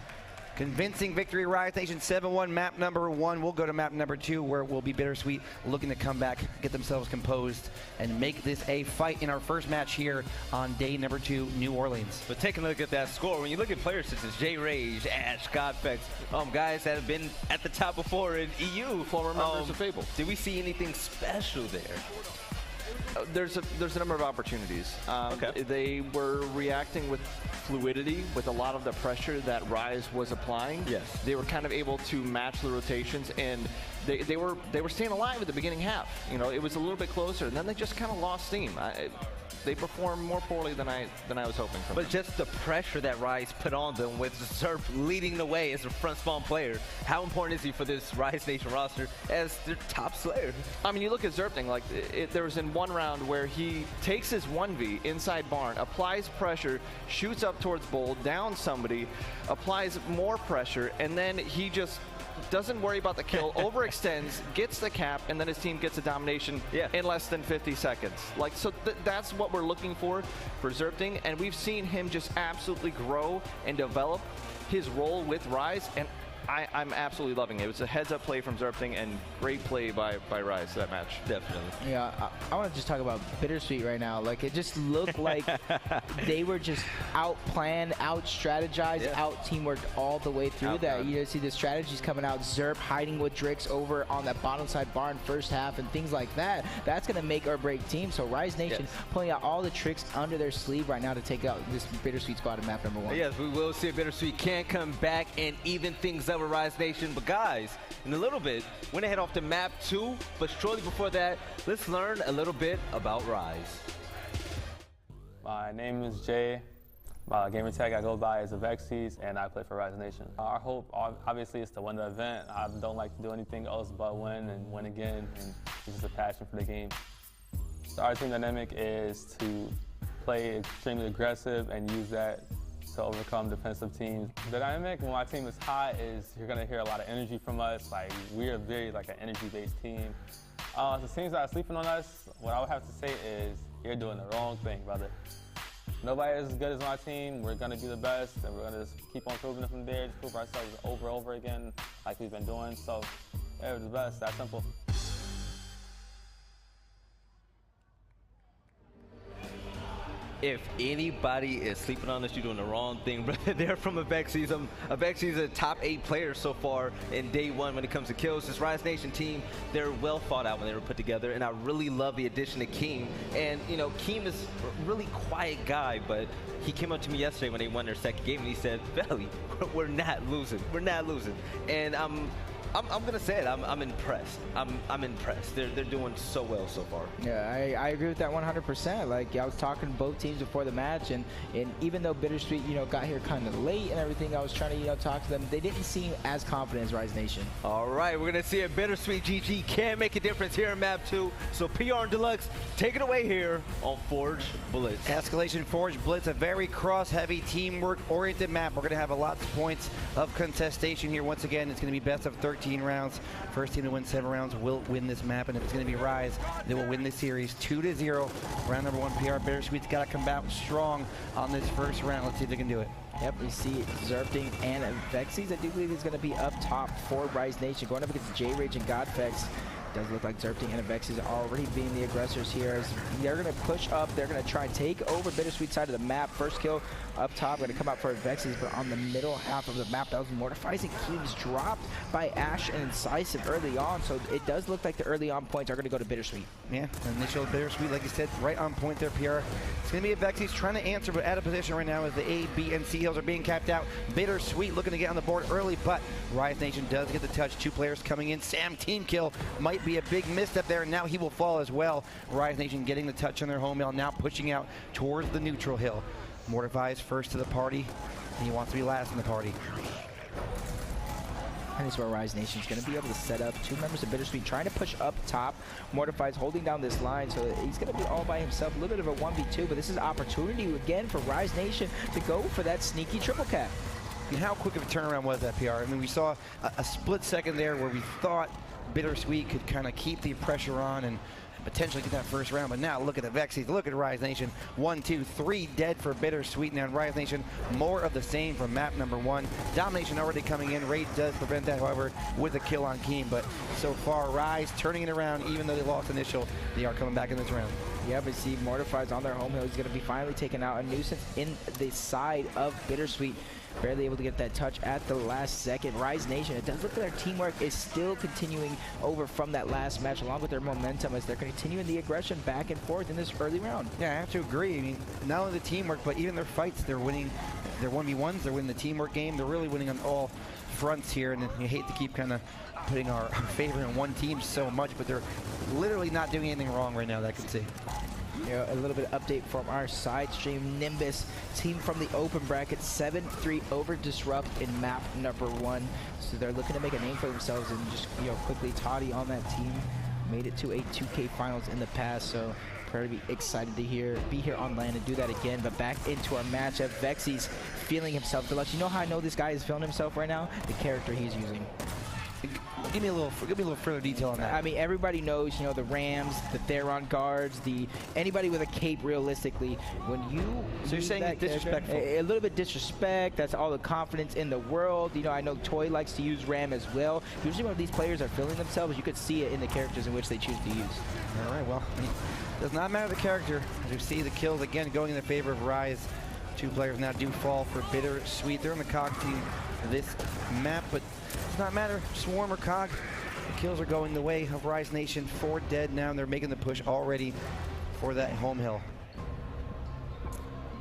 S6: Convincing victory, Rise Nation, 7-1, map number 1. We'll go to map number 2, where we'll be Bittersweet looking to come back, get themselves composed, and make this a fight in our first match here on day number 2, New Orleans.
S5: But taking a look at that score, when you look at players such as J Rage, Ash, Godfex, guys that have been at the top before in EU,
S2: former members of Fable.
S5: Did we see anything special there?
S8: There's a number of opportunities.
S5: Okay.
S8: They were reacting with fluidity with a lot of the pressure that Rise was applying.
S5: Yes.
S8: They were kind of able to match the rotations, and they were staying alive at the beginning half. You know, it was a little bit closer, and then they just kind of lost steam. They performed more poorly than I was hoping for.
S5: But just the pressure that Rise put on them with Zerp leading the way as a front spawn player, how important is he for this Rise Nation roster as their top slayer?
S8: I mean, you look at Zerpting, like there was in one round where he takes his 1v inside barn, applies pressure, shoots up towards bowl, downs somebody, applies more pressure, and then he just doesn't worry about the kill, overextends, gets the cap, and then his team gets a domination in less than 50 seconds. Like, so that's what we're looking for Zerpting, and we've seen him just absolutely grow and develop his role with Rise, and I'm absolutely loving it. It was a heads-up play from Zerpting and great play by Rise that match. Definitely.
S7: Yeah, I want to just talk about Bittersweet right now. Like, it just looked like they were just out-planned, out-strategized, out-teamworked all the way through that. You see the strategies coming out, Zerp hiding with Drix over on that bottom side bar in first half and things like that. That's going to make or break teams. So Rise Nation pulling out all the tricks under their sleeve right now to take out this Bittersweet squad in map number 1.
S5: Yes, we will see if Bittersweet can come back and even things up with Rise Nation. But guys, in a little bit, we're going to head off to map 2. But shortly before that, let's learn a little bit about Rise.
S9: My name is Jay. My gamer tag I go by is Avexes, and I play for Rise Nation. Our hope, obviously, is to win the event. I don't like to do anything else but win and win again, and it's just a passion for the game. So our team dynamic is to play extremely aggressive and use that to overcome defensive teams. The dynamic when my team is hot is you're gonna hear a lot of energy from us. Like, we are very like an energy-based team. The teams that are sleeping on us, what I would have to say is you're doing the wrong thing, brother. Nobody is as good as my team. We're gonna be the best, and we're gonna just keep on proving it from there. Just prove ourselves over and over again, like we've been doing. So, yeah, we're the best. That's simple.
S5: If anybody is sleeping on us, you're doing the wrong thing, brother. They're from Avexes. Avexes is a top 8 player so far in day 1 when it comes to kills. This Rise Nation team, they're well thought out when they were put together, and I really love the addition of Keem. And, you know, Keem is a really quiet guy, but he came up to me yesterday when they won their second game, and he said, Valley, we're not losing. We're not losing. And I'm gonna say it. I'm impressed. I'm impressed. They're doing so well so far.
S7: Yeah, I agree with that 100%. Like, I was talking to both teams before the match, and even though Bittersweet, you know, got here kind of late and everything, I was trying to, you know, talk to them. They didn't seem as confident as Rise Nation.
S5: All right, we're gonna see if Bittersweet GG can make a difference here in map 2. So PR and Deluxe, take it away here on Forge Blitz.
S6: Escalation Forge Blitz, a very cross-heavy, teamwork-oriented map. We're gonna have a lots of points of contestation here. Once again, it's gonna be best of 13 rounds. First team to win 7 rounds will win this map, and if it's going to be Rise, they will win this series 2-0. Round number 1, PR. Bittersweet's got to come out strong on this first round. Let's see if they can do it.
S7: Yep, we see Zerpting and Avexes. I do believe he's going to be up top for Rise Nation, going up against J-Rage and Godfex. Does look like Zerpting and Avexes are already being the aggressors here. As they're going to push up. They're going to try and take over Bittersweet side of the map. First kill up top. Going to come out for Avexes, but on the middle half of the map, that was Mortifies, and Keems dropped by Ash and Incisive early on. So it does look like the early on points are going to go to Bittersweet.
S6: Yeah, initial Bittersweet, like you said, right on point there, PR. It's going to be Avexes trying to answer, but out of position right now as the A, B, and C hills are being capped out. Bittersweet looking to get on the board early, but Rise Nation does get the touch. 2 players coming in. Sam team kill might be a big misstep there, and now he will fall as well. Rise Nation getting the touch on their home hill, now pushing out towards the neutral hill. Mortifies first to the party, and he wants to be last in the party.
S7: And this is where Rise Nation's going to be able to set up 2 members of Bittersweet trying to push up top. Mortifies holding down this line, so he's going to be all by himself. A little bit of a 1v2, but this is opportunity again for Rise Nation to go for that sneaky triple cap.
S6: And how quick of a turnaround was that, PR? I mean, we saw a split second there where we thought Bittersweet could kind of keep the pressure on and potentially get that first round, but now look at the Vexes, look at Rise Nation. 1, 2, 3 dead for Bittersweet. Now Rise Nation, more of the same from map number 1. Domination already coming in. Raid does prevent that, however, with a kill on Keem, but so far Rise turning it around. Even though they lost initial, they are coming back in this round.
S7: Yeah, but see, Mortifies on their home hill. He's going to be finally taking out a nuisance in the side of Bittersweet. Barely able to get that touch at the last second. Rise Nation, it does look like their teamwork is still continuing over from that last match, along with their momentum as they're continuing the aggression back and forth in this early round.
S6: Yeah, I have to agree. I mean, not only the teamwork, but even their fights, they're winning their 1v1s, they're winning the teamwork game. They're really winning on all fronts here, and you hate to keep kind of putting our favor in one team so much, but they're literally not doing anything wrong right now that I can see.
S7: You know, a little bit of update from our side stream. Nimbus, team from the open bracket, 7-3 over Disrupt in map number 1. So they're looking to make a name for themselves, and just, you know, quickly Toddy on that team made it to a 2K finals in the past. So pretty be excited to be here on land and do that again. But back into our matchup, Vexy's feeling himself. Deluxe, you know how I know this guy is feeling himself right now? The character he's using.
S6: Give me a little further detail on that.
S7: I mean, everybody knows, you know, the Rams, the Theron guards, anybody with a cape. Realistically, when you
S6: so you're saying it's disrespectful,
S7: a little bit disrespect. That's all the confidence in the world. You know, I know Toy likes to use Ram as well. Usually, when these players are feeling themselves, you could see it in the characters in which they choose to use.
S6: All right, well, does not matter the character. As you see the kills again going in the favor of Rise. 2 players now do fall for Bittersweet. They're on the COG team this map, but it does not matter. Swarm or COG, the kills are going the way of Rise Nation. 4 dead now, and they're making the push already for that home hill.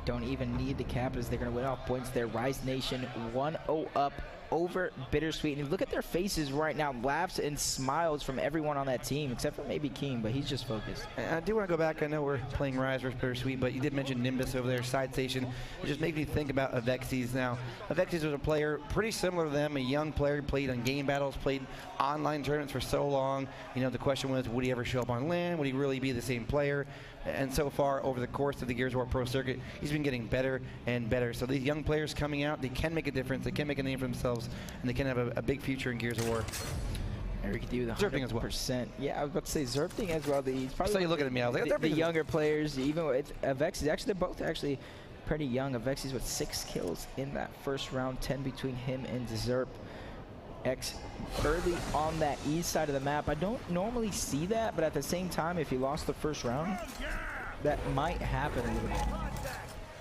S7: Don't even need the cap as they're going to win off points there. Rise Nation 1-0 up over Bittersweet. And look at their faces right now. Laughs and smiles from everyone on that team, except for maybe Keem, but he's just focused.
S6: I do want to go back. I know we're playing Rise versus Bittersweet, but you did mention Nimbus over there, side station. It just made me think about Avexes now. Avexes was a player pretty similar to them, a young player, played on game battles, played online tournaments for so long. You know, the question was, would he ever show up on LAN? Would he really be the same player? And so far, over the course of the Gears of War Pro circuit, he's been getting better and better. So these young players coming out, they can make a difference. They can make a name for themselves, and they can have a big future in Gears of War.
S7: Eric D with 100%.
S6: Zerping as well.
S7: Yeah, I was about to say Zerping as well. He's probably
S6: so you looking at me, I was like,
S7: the younger players, even with Avexes. Actually, they're both actually pretty young. Avexes with 6 kills in that first round, 10 between him and Zerp. X early on that east side of the map. I don't normally see that, but at the same time, if you lost the first round, that might happen a little bit.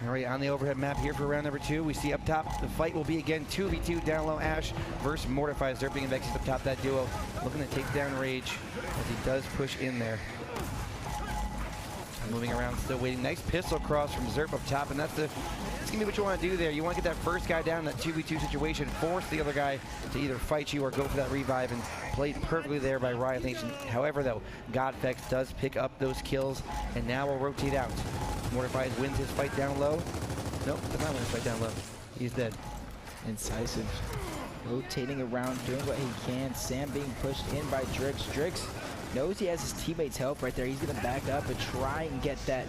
S6: All right, on the overhead map here for round number 2, we see up top, the fight will be again 2v2 down low. Ash versus Mortify. Zerping and Vexes up top, that duo looking to take down Rage as he does push in there. Moving around, still waiting. Nice pistol cross from Zerp up top, and it's gonna be what you want to do there. You want to get that first guy down in that 2v2 situation, force the other guy to either fight you or go for that revive, and played perfectly there by Riot Nation. However, though, Godfex does pick up those kills, and now we'll rotate out. Mortify wins his fight down low. Nope, does not win his fight down low. He's dead.
S7: Incisive. Rotating around, doing what he can. Sam being pushed in by Drix. Drix knows he has his teammates' help right there. He's going to back up and try and get that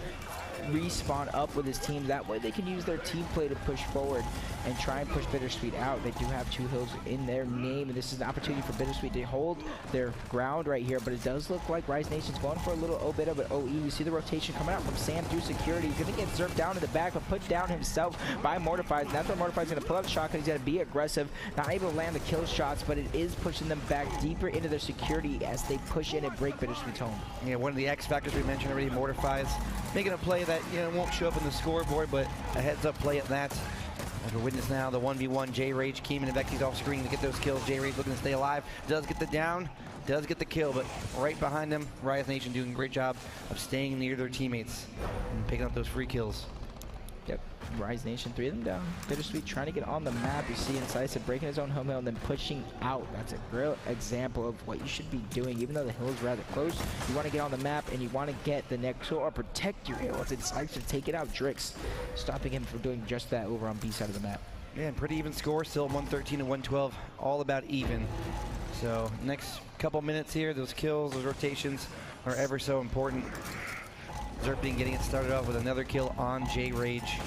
S7: respawn up with his team. That way they can use their team play to push forward and try and push Bittersweet out. They do have 2 hills in their name, and this is an opportunity for Bittersweet to hold their ground right here, but it does look like Rise Nation's going for a little bit of an OE. You see the rotation coming out from Sam through security. He's going to get Zerp down in the back, but put down himself by Mortifies, and that's where Mortifies going to pull out the shotgun. He's going to be aggressive, not able to land the kill shots, but it is pushing them back deeper into their security as they push in and break Bittersweet's home.
S6: Yeah, one of the X factors we mentioned already, Mortifies, making a play that, you know, won't show up on the scoreboard, but a heads-up play at that. As we witness now the 1v1, J-Rage, Keeman, and Vexes off screen to get those kills. J-Rage looking to stay alive, does get the down, does get the kill, but right behind him, Riot Nation doing a great job of staying near their teammates and picking up those free kills.
S7: Yep, Rise Nation, 3 of them down. Bittersweet trying to get on the map. You see Incisive breaking his own home hill and then pushing out. That's a real example of what you should be doing. Even though the hill is rather close, you want to get on the map and you want to get the next hill or protect your hill. It's Incisive to take it out. Drix stopping him from doing just that over on B side of the map.
S6: Yeah, pretty even score, still 113 and 112, all about even. So next couple minutes here, those kills, those rotations are ever so important. Zerping getting it started off with another kill on J-Rage.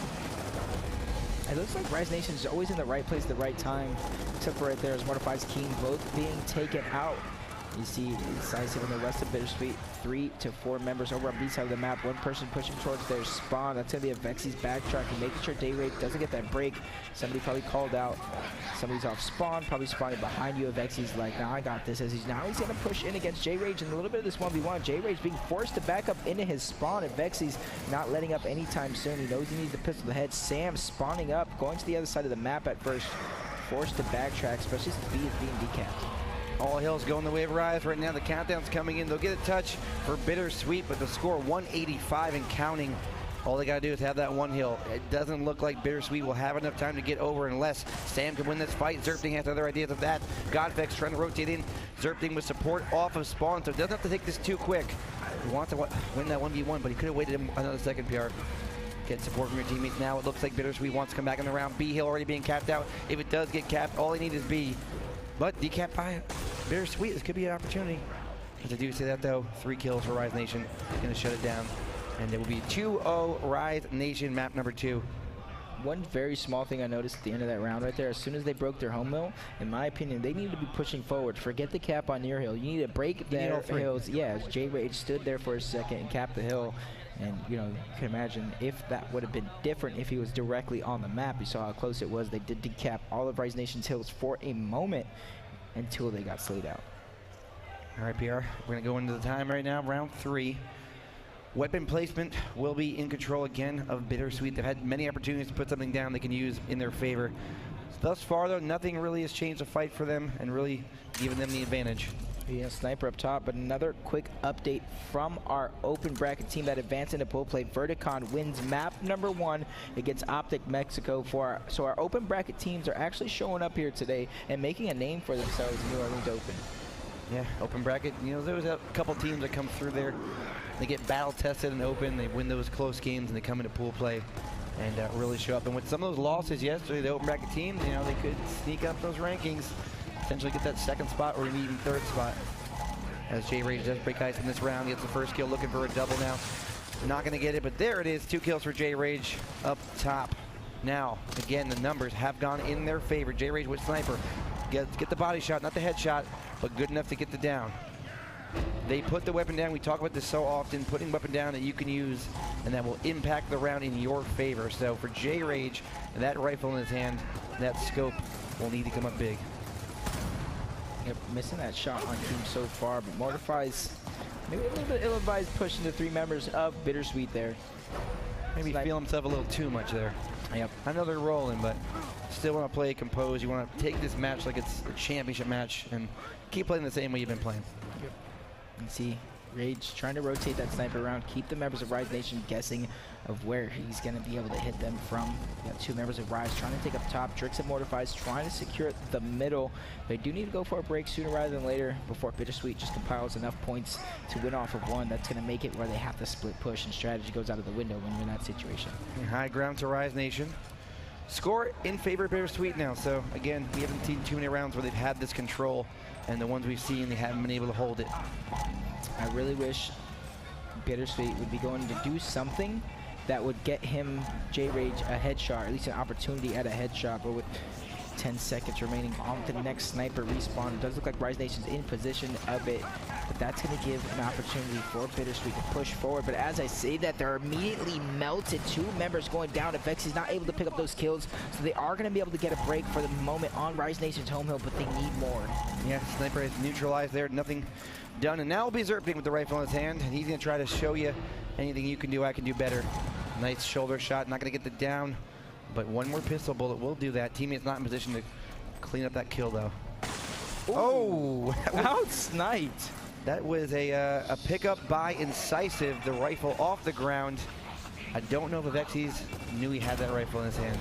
S7: It looks like Rise Nation is always in the right place at the right time, except for right there as Mortify's King both being taken out. You see Incisive and the rest of Bittersweet, 3 to 4 members over on B side of the map. One person pushing towards their spawn. That's going to be a Vexy's backtracking, making sure J-Rage doesn't get that break. Somebody probably called out. Somebody's off spawn, probably spawning behind you. Vexy's like, nah, I got this. As he's going to push in against J-Rage and a little bit of this 1v1. J-Rage being forced to back up into his spawn, and Vexy's not letting up anytime soon. He knows he needs to pistol the head. Sam spawning up, going to the other side of the map at first. Forced to backtrack, especially since B is being decapped.
S6: All hills going the way of Rise right now. The countdown's coming in. They'll get a touch for Bittersweet, but the score 185 and counting. All they got to do is have that one hill. It doesn't look like Bittersweet will have enough time to get over unless Sam can win this fight. Zerpting has other ideas of that. Godfex trying to rotate in. Zerpting with support off of spawn, so doesn't have to take this too quick. He wants to win that 1v1, but he could have waited another second, PR. Get support from your teammates now. It looks like Bittersweet wants to come back in the round. B hill already being capped out. If it does get capped, all he needs is B. But decap by Bittersweet, this could be an opportunity. As I do say that though, 3 kills for Rise Nation. Gonna shut it down. And it will be 2-0 Rise Nation, map number 2.
S7: one very small thing I noticed at the end of that round right there, as soon as they broke their home mill, in my opinion, they needed to be pushing forward. Forget the cap on near hill. You need to break their hills. Yeah, J-Rage stood there for a second and capped the hill. And, you know, you can imagine if that would have been different if he was directly on the map. You saw how close it was. They did decap all of Rise Nation's hills for a moment until they got slayed out.
S6: All right, PR, we're going to go into the time right now, round 3. Weapon placement will be in control again of Bittersweet. They've had many opportunities to put something down they can use in their favor. Thus far, though, nothing really has changed the fight for them and really given them the advantage.
S7: Yeah, Sniper up top, but another quick update from our open bracket team that advanced into pool play. Verticon wins map number 1 against Optic Mexico. So our open bracket teams are actually showing up here today and making a name for themselves in New Orleans Open.
S6: Yeah, open bracket, you know, there's a couple teams that come through there. They get battle tested and open, they win those close games, and they come into pool play and really show up. And with some of those losses yesterday, the open bracket teams, you know, they could sneak up those rankings, potentially get that 2nd spot or even 3rd spot. As J-Rage does break ice in this round, gets the first kill, looking for a double now. Not going to get it, but there it is, 2 kills for J-Rage up top. Now, again, the numbers have gone in their favor. J-Rage with Sniper. Get the body shot, not the headshot, but good enough to get the down. They put the weapon down. We talk about this so often, putting weapon down that you can use and that will impact the round in your favor. So for J-Rage, that rifle in his hand, that scope will need to come up big.
S7: Yep, missing that shot on team so far, but Mortify's maybe a little bit ill-advised pushing the 3 members of Bittersweet there.
S6: Maybe feel himself a little too much there.
S7: Yep.
S6: I know they're rolling, but still want to play composed. You want to take this match like it's a championship match and keep playing the same way you've been playing.
S7: Yep. You see Rage trying to rotate that sniper around, keep the members of Rise Nation guessing of where he's going to be able to hit them from. You got 2 members of Rise trying to take up top. Drix and Mortifies trying to secure the middle. They do need to go for a break sooner rather than later before Bittersweet just compiles enough points to win off of one. That's going to make it where they have to split push, and strategy goes out of the window when you're in that situation.
S6: High ground to Rise Nation. Score in favor of Bittersweet now. So again, we haven't seen too many rounds where they've had this control, and the ones we've seen, they haven't been able to hold it.
S7: I really wish Bittersweet would be going to do something that would get him, J-Rage, a headshot, or at least an opportunity at a headshot. But with 10 seconds remaining on the next sniper respawn, it does look like Rise Nation's in position of it, but that's going to give an opportunity for Bittersweet to push forward. But as I say that, they're immediately melted. 2 members going down. Vexy's not able to pick up those kills, so they are going to be able to get a break for the moment on Rise Nation's home hill, but they need more.
S6: Yeah, Sniper is neutralized there, nothing done, and now will be Zerping with the rifle in his hand, and he's going to try to show you anything you can do, I can do better. Nice shoulder shot, not going to get the down, but one more pistol bullet will do that. Teammate's not in position to clean up that kill, though. Ooh. Oh!
S7: Out-sniped.
S6: That was a pickup by Incisive, the rifle off the ground. I don't know if Avexis knew he had that rifle in his hand.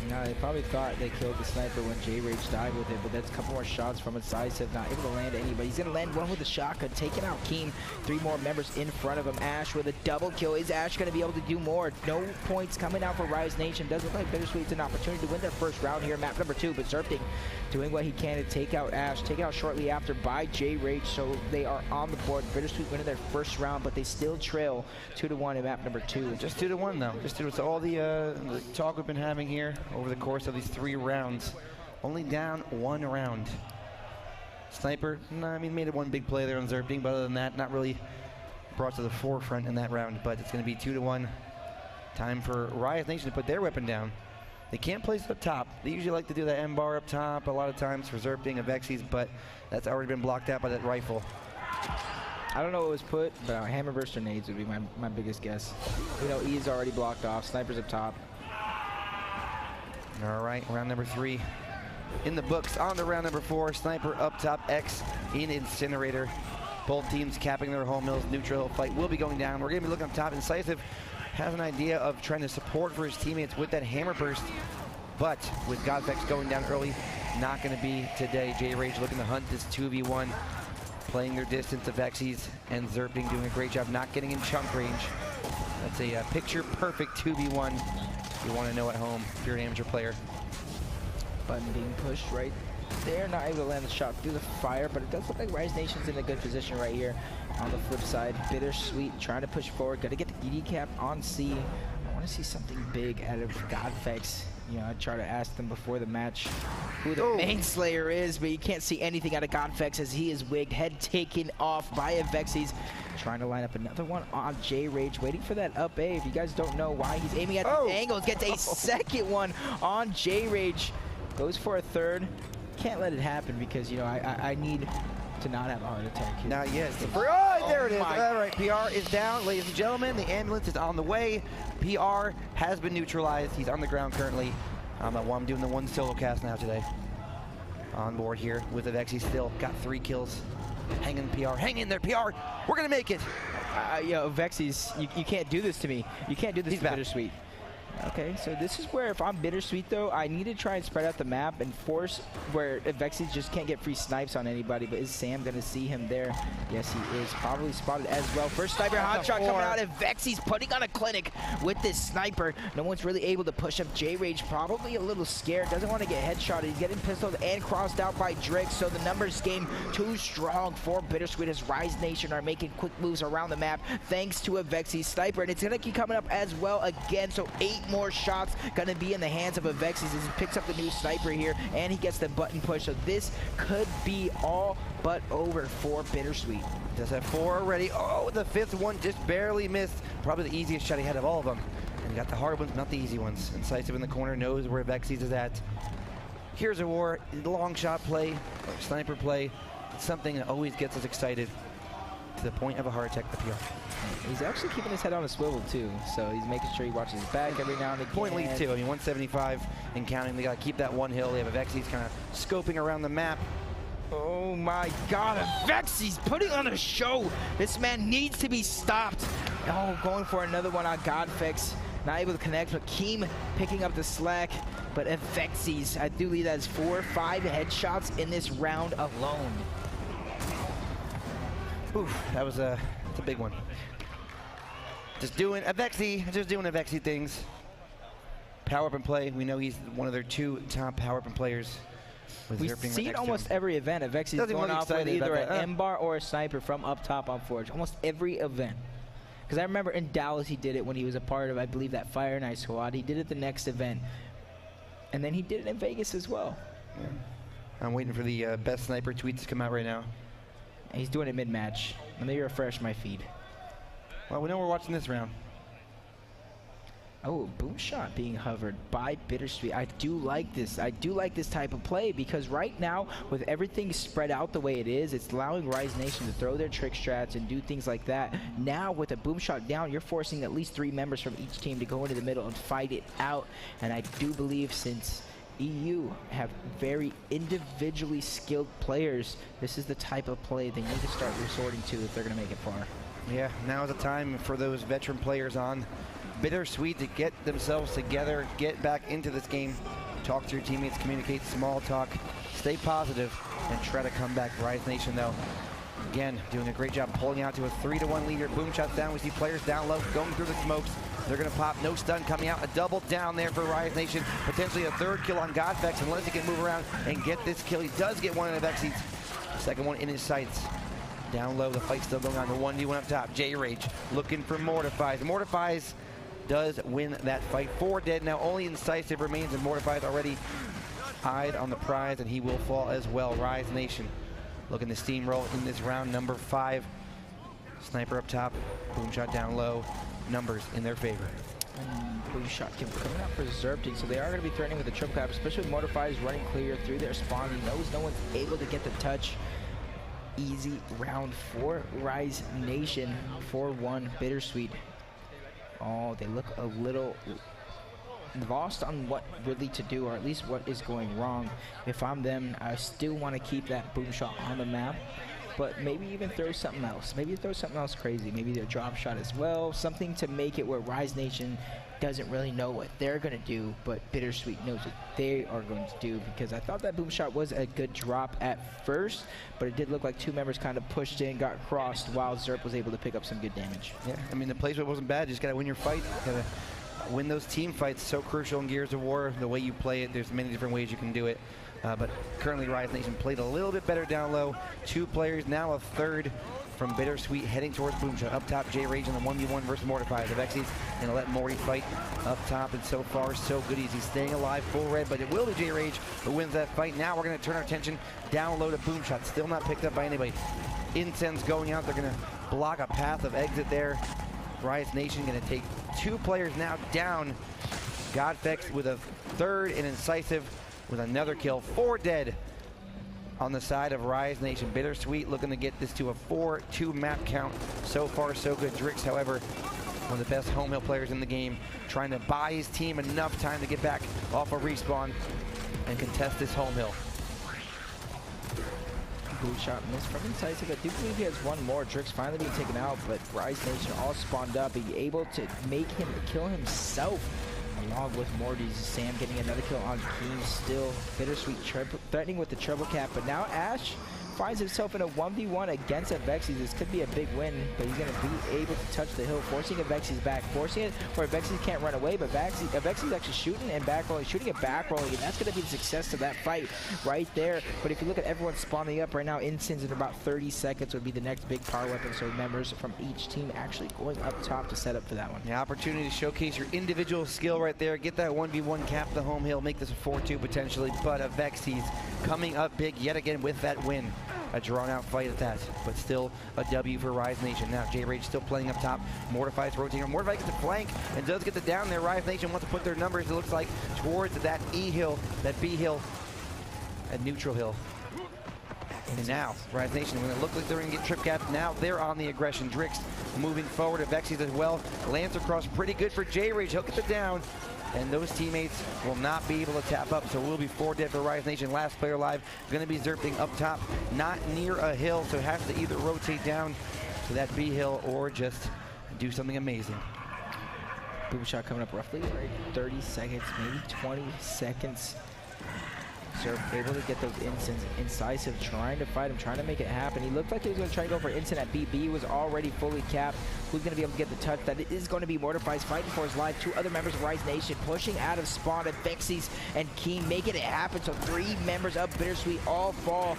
S7: No, they probably thought they killed the sniper when J-Rage died with it, but that's a couple more shots from Incisive, not able to land anybody. He's going to land one with a shotgun, taking out Keem. 3 more members in front of him. Ash with a double kill. Is Ash going to be able to do more? No points coming out for Rise Nation. Doesn't look like Bittersweet's an opportunity to win their first round here, map number 2, but Zerping doing what he can to take out Ash, taken out shortly after by J-Rage, so they are on the board. Bittersweet winning their first round, but they still trail 2-1 in map number 2.
S6: Just 2-1 though. Just 2. So all the talk we've been having here over the course of these 3 rounds, only down 1 round. Sniper, I mean, made it 1 big play there on Zerping, but other than that, not really brought to the forefront in that round. But it's going to be 2-1. Time for Rise Nation to put their weapon down. They can't place it up top. They usually like to do that M bar up top a lot of times for Zerping and Vexys, but that's already been blocked out by that rifle.
S7: I don't know what was put, but Hammerburst or nades would be my biggest guess. You know, E's already blocked off. Sniper's up top.
S6: All right, round number 3 in the books. On to round number 4. Sniper up top, X in Incinerator. Both teams capping their home mills. Neutral fight will be going down. We're going to be looking up top. Incisive has an idea of trying to support for his teammates with that hammer burst, but with Godvex going down early, not going to be today. J-Rage looking to hunt this 2v1, playing their distance to Vexys, and Zerping doing a great job not getting in chunk range. That's a picture-perfect 2v1 you want to know at home if you're an amateur player.
S7: Button being pushed right there, not able to land the shot through the fire, but it does look like Rise Nation's in a good position right here. On the flip side, Bittersweet trying to push forward, got to get the ED cap on C. I want want to see something big out of Godfex. You know, I try to ask them before the match who the main Slayer is, but you can't see anything out of Godfex as he is wigged, head taken off by Avexes. Trying to line up another one on J-Rage, waiting for that up A. If you guys don't know why he's aiming at the angles, gets a second one on J-Rage. Goes for a third. Can't let it happen because, you know, I need to not have a heart attack here.
S6: Now, yes. There it is. All right, PR is down, ladies and gentlemen. The ambulance is on the way. PR has been neutralized. He's on the ground currently. I'm doing the one solo cast now today. On board here with Avexi still. Got 3 kills. Hang in, PR. Hang in there, PR. We're going to make it.
S7: Yo, Avexis, you can't do this to me. You can't do this to Bittersweet. Okay, so this is where if I'm Bittersweet though, I need to try and spread out the map and force where Avexis just can't get free snipes on anybody. But is Sam gonna see him there? Yes, he is. Probably spotted as well. First sniper hotshot coming out. Avexis putting on a clinic with this sniper. No one's really able to push up. J-Rage probably a little scared. Doesn't want to get headshotted. He's getting pistoled and crossed out by Drake. So the numbers game too strong for Bittersweet as Rise Nation are making quick moves around the map thanks to Avexis sniper. And it's gonna keep coming up as well again. So 8 more shots gonna be in the hands of Avexis as he picks up the new sniper here and he gets the button push. So this could be all but over for Bittersweet.
S6: Does have 4 already. Oh, the 5th one just barely missed. Probably the easiest shot he had of all of them. And he got the hard ones, not the easy ones. Incisive in the corner, knows where Avexis is at. Here's a war, long shot play, or sniper play. It's something that always gets us excited to the point of a heart attack. The PR.
S7: He's actually keeping his head on a swivel too, so he's making sure he watches his back every now and again.
S6: Point lead too. I mean, 175 and counting. They got to keep that one hill. They have Avexis kind of scoping around the map.
S7: Oh my God, Avexis putting on a show. This man needs to be stopped. Oh, going for another one on Godfex. Not able to connect, but Keem picking up the slack. But Avexis, I do believe that's 4 or 5 headshots in this round alone.
S6: Oof, that was a big one. Just doing Avexi things. Power up and play. We know he's one of their 2 top power up and players.
S7: We see it almost every event. Avexi is going off with either an M-bar or a sniper from up top on Forge. Almost every event. Because I remember in Dallas he did it when he was a part of, I believe, that Fire Night squad. He did it the next event. And then he did it in Vegas as well.
S6: Yeah. I'm waiting for the best sniper tweets to come out right now.
S7: And he's doing it mid-match. Let me refresh my feed.
S6: Well, we know we're watching this round.
S7: Oh, boom shot being hovered by Bittersweet. I do like this. I do like this type of play because right now, with everything spread out the way it is, it's allowing Rise Nation to throw their trick strats and do things like that. Now, with a boom shot down, you're forcing at least 3 members from each team to go into the middle and fight it out. And I do believe since EU have very individually skilled players, this is the type of play they need to start resorting to if they're going to make it far.
S6: Yeah, now is the time for those veteran players on Bittersweet to get themselves together, get back into this game, talk to your teammates, communicate, small talk, stay positive, and try to come back. Rise Nation, though, again, doing a great job pulling out to a 3-1 lead here. Boom shots down. We see players down low, going through the smokes. They're going to pop. No stun coming out. A double down there for Rise Nation. Potentially a 3rd kill on Godfex unless he can move around and get this kill. He does get one in Avexis. Second one in his sights. Down low, the fight's still going on. The 1v1 up top. J-Rage looking for Mortifies. Mortifies does win that fight. 4 dead now. Only Incisive remains, and Mortifies already eyed on the prize, and he will fall as well. Rise Nation looking to steamroll in this round number 5. Sniper up top. Boom shot down low. Numbers in their favor.
S7: Boom shot coming out for Zerpting, so they are going to be threatening with the triple cap, especially with Mortifies running clear through their spawn. He knows no one's able to get the touch. Easy round for Rise Nation. 4-1 Bittersweet. Oh, they look a little lost on what really to do, or at least what is going wrong. If I'm them, I still want to keep that boom shot on the map, but maybe even throw something else. Maybe throw something else crazy. Maybe their drop shot as well. Something to make it where Rise Nation doesn't really know what they're going to do, but Bittersweet knows what they are going to do, because I thought that boom shot was a good drop at first, but it did look like 2 members kind of pushed in, got crossed, while Zerp was able to pick up some good damage.
S6: Yeah, I mean, the placement wasn't bad. You just got to win your fight. Got to win those team fights. So crucial in Gears of War. The way you play it, there's many different ways you can do it. But currently Rise Nation played a little bit better down low. 2 players, now a 3rd from Bittersweet heading towards Boomshot. Up top, J-Rage in the 1v1 versus Mortify. The Vexies going to let Morty fight up top, and so far, so good. He's staying alive, full red, but it will be J-Rage who wins that fight. Now we're going to turn our attention down low to Boomshot. Still not picked up by anybody. Incense going out. They're going to block a path of exit there. Rise Nation going to take 2 players now down. Godfex with a third and Incisive with another kill. 4 dead on the side of Rise Nation. Bittersweet looking to get this to a 4-2 map count. So far, so good. Drix, however, one of the best home hill players in the game, trying to buy his team enough time to get back off a respawn and contest this home hill.
S7: Blue shot missed from Incisive. I do believe he has one more. Drix finally being taken out, but Rise Nation all spawned up. He able to make him kill himself, along with Morty's Sam getting another kill on Keen. Still Bittersweet threatening with the triple cap, but now Ash finds himself in a 1v1 against a Vexies. This could be a big win, but he's going to be able to touch the hill, forcing a Vexies back, forcing it where Vexies can't run away, but Vexies actually shooting and back rolling, shooting and back rolling, and that's going to be the success of that fight right there. But if you look at everyone spawning up right now, Incense in about 30 seconds would be the next big power weapon, so members from each team actually going up top to set up for that one.
S6: The opportunity to showcase your individual skill right there, get that 1v1 cap the home hill, make this a 4-2 potentially, but a Vexies coming up big yet again with that win. A drawn-out fight at that, but still a W for Rise Nation. Now J-Rage still playing up top. Mortify's rotating. Mortify gets the flank and does get the down there. Rise Nation wants to put their numbers, it looks like, towards that E hill, that B hill, and neutral hill. And now, Rise Nation, when it looked like they're going to get trip capped, now they're on the aggression. Drix moving forward to Vexies as well. Lancer cross pretty good for J-Rage. He'll get the down. And those teammates will not be able to tap up, so we'll be 4 dead for Rise Nation. Last player alive, going to be Zerping up top, not near a hill, so has to either rotate down to that B hill or just do something amazing.
S7: Boom shot coming up roughly right 30 seconds, maybe 20 seconds. Zerp able to get those Incense. Incisive trying to fight him, trying to make it happen. He looked like he was going to try to go for Instant at B. B was already fully capped. Who's going to be able to get the touch? That is going to be Mortify's fighting for his life. 2 other members of Rise Nation pushing out of spawn, and Vexies and Keen making it happen. So 3 members of Bittersweet all fall.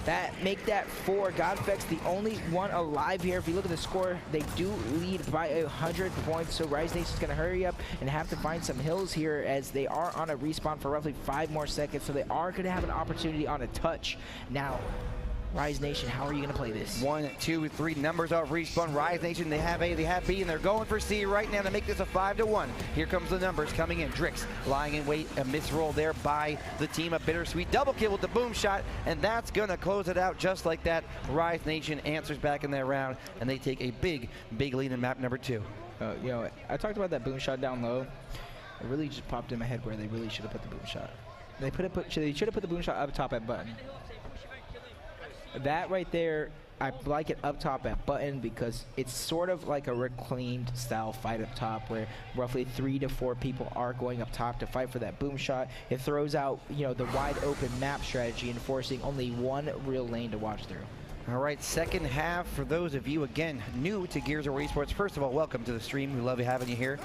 S7: That make that 4. Godfex the only one alive here. If you look at the score, they do lead by 100 points. So Rise Nation's going to hurry up and have to find some hills here, as they are on a respawn for roughly 5 more seconds. So they are going to have an opportunity on a touch. Now, Rise Nation, how are you going to play this?
S6: 1, 2, 3 numbers off respawn. Rise Nation, they have A, they have B, and they're going for C right now to make this a 5-1. Here comes the numbers coming in. Drix lying in wait, a misroll there by the team of Bittersweet. Double kill with the boom shot, and that's going to close it out just like that. Rise Nation answers back in that round, and they take a big, big lead in map number 2.
S7: You know, I talked about that boom shot down low. It really just popped in my head where they really should have put the boom shot. They should have put the boom shot up top at button. That right there, I like it up top at button because it's sort of like a reclaimed style fight up top where roughly 3 to 4 people are going up top to fight for that boom shot. It throws out, you know, the wide open map strategy and forcing only one real lane to watch through.
S6: All right, second half for those of you, again, new to Gears of War Esports. First of all, welcome to the stream. We love having you here.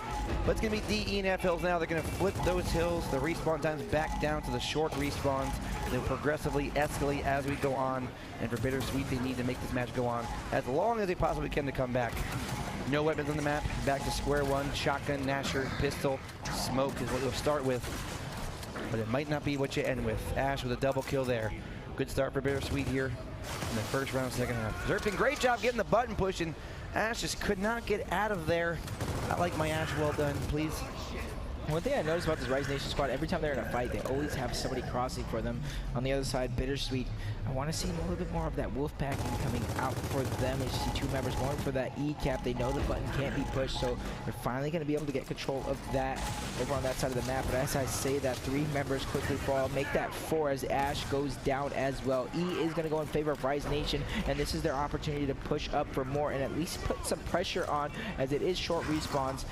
S6: But it's going to be D, E, and F hills now. They're going to flip those hills, the respawn times back down to the short respawns. They'll progressively escalate as we go on. And for Bittersweet, they need to make this match go on as long as they possibly can to come back. No weapons on the map, back to square one. Shotgun, Nasher, pistol, smoke is what you'll start with. But it might not be what you end with. Ash with a double kill there. Good start for Bittersweet here in the first round, second half. Zerping, great job getting the button pushing. Ash just could not get out of there. I like my Ash, well done, please.
S7: One thing I noticed about this Rise Nation squad, every time they're in a fight, they always have somebody crossing for them. On the other side, Bittersweet, I want to see a little bit more of that wolf packing coming out for them. As you see 2 members going for that E cap. They know the button can't be pushed, so they're finally going to be able to get control of that over on that side of the map. But as I say that, 3 members quickly fall, make that 4 as Ash goes down as well. E is going to go in favor of Rise Nation, and this is their opportunity to push up for more and at least put some pressure on, as it is short respawns.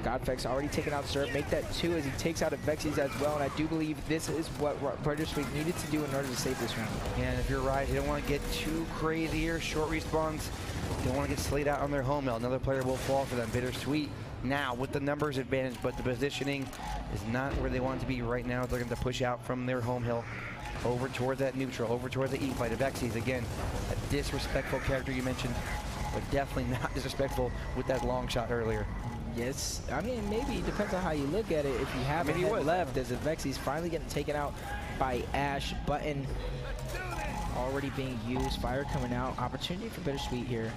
S7: Godfex already taken out Zerp, make that 2 as he takes out a Vexies as well, and I do believe this is what Bittersweet needed to do in order to save this round.
S6: And if you're right, you don't want to get too crazy here. Short respawns, don't want to get slayed out on their home hill. Another player will fall for them. Bittersweet now with the numbers advantage, but the positioning is not where they want to be right now. They're going to push out from their home hill over toward that neutral, over toward the E-fight of Xyz. Again, a disrespectful character you mentioned, but definitely not disrespectful with that long shot earlier.
S7: Yes, I mean, maybe it depends on how you look at it. If you have a head left, as Vexi's finally getting taken out by Ash. Button already being used, fire coming out. Opportunity for Bittersweet here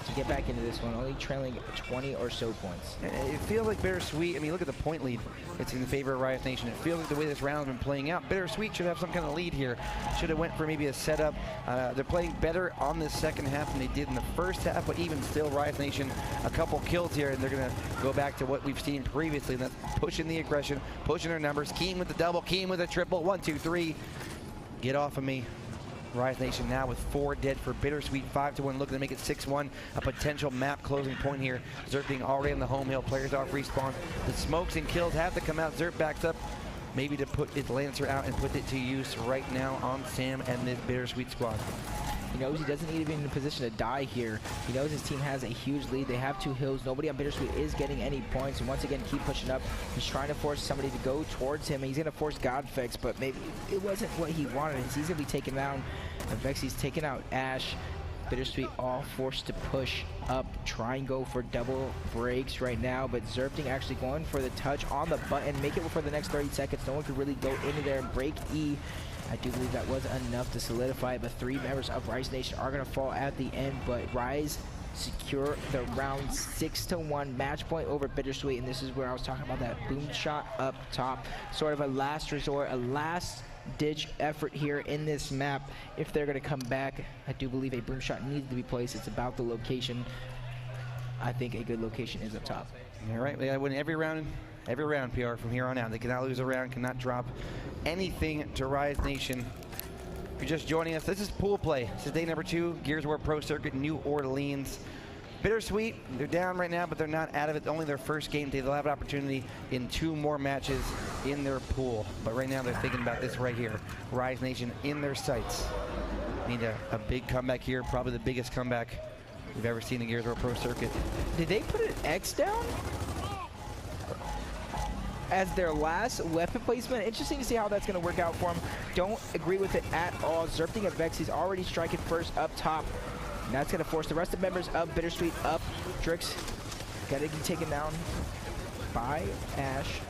S7: to get back into this one, only trailing 20 or so points.
S6: It feels like Bittersweet, I mean, look at the point lead. It's in the favor of Riot Nation. It feels like the way this round's been playing out, Bittersweet should have some kind of lead here. Should have went for maybe a setup. They're playing better on this second half than they did in the first half, but even still, Riot Nation, a couple kills here, and they're going to go back to what we've seen previously, and that's pushing the aggression, pushing their numbers, keying with the double, keying with a triple, 1, 2, 3. Get off of me. Riot Nation now with 4 dead for Bittersweet, 5-1, looking to make it 6-1. A potential map closing point here. Zerp being already on the home hill, players off respawn. The smokes and kills have to come out. Zerp backs up, maybe to put his Lancer out and put it to use right now on Sam and this Bittersweet squad.
S7: He knows he doesn't need to be in a position to die here. He knows his team has a huge lead. They have 2 hills. Nobody on Bittersweet is getting any points. And once again, keep pushing up. He's trying to force somebody to go towards him. He's going to force Godfix, but maybe it wasn't what he wanted. He's going to be taken down. And Vexi's taken out Ash. Bittersweet all forced to push up, try and go for double breaks right now, but Zerpting actually going for the touch on the button, make it for the next 30 seconds. No one could really go into there and break E. I do believe that was enough to solidify it, but 3 members of Rise Nation are going to fall at the end, but Rise secure the round 6-1 match point over Bittersweet, and this is where I was talking about that boom shot up top, sort of a last resort, a last ditch effort here in this map. If they're going to come back, I do believe a boom shot needs to be placed. It's about the location. I think a good location is up top.
S6: All right, they got to win every round, PR, from here on out. They cannot lose a round, cannot drop anything to Rise Nation. If you're just joining us, this is pool play. This is day number 2, Gears of War Pro Circuit, New Orleans. Bittersweet, they're down right now, but they're not out of it. Only their first game. They'll have an opportunity in 2 more matches in their pool. But right now, they're thinking about this right here. Rise Nation in their sights. Need a big comeback here, probably the biggest comeback we've ever seen in Gears of War Pro Circuit.
S7: Did they put an X down as their last weapon placement? Interesting to see how that's going to work out for them. Don't agree with it at all. Zerpting and Vexi's already striking first up top. And that's going to force the rest of the members of Bittersweet up. Drix got to get taken down by Ash.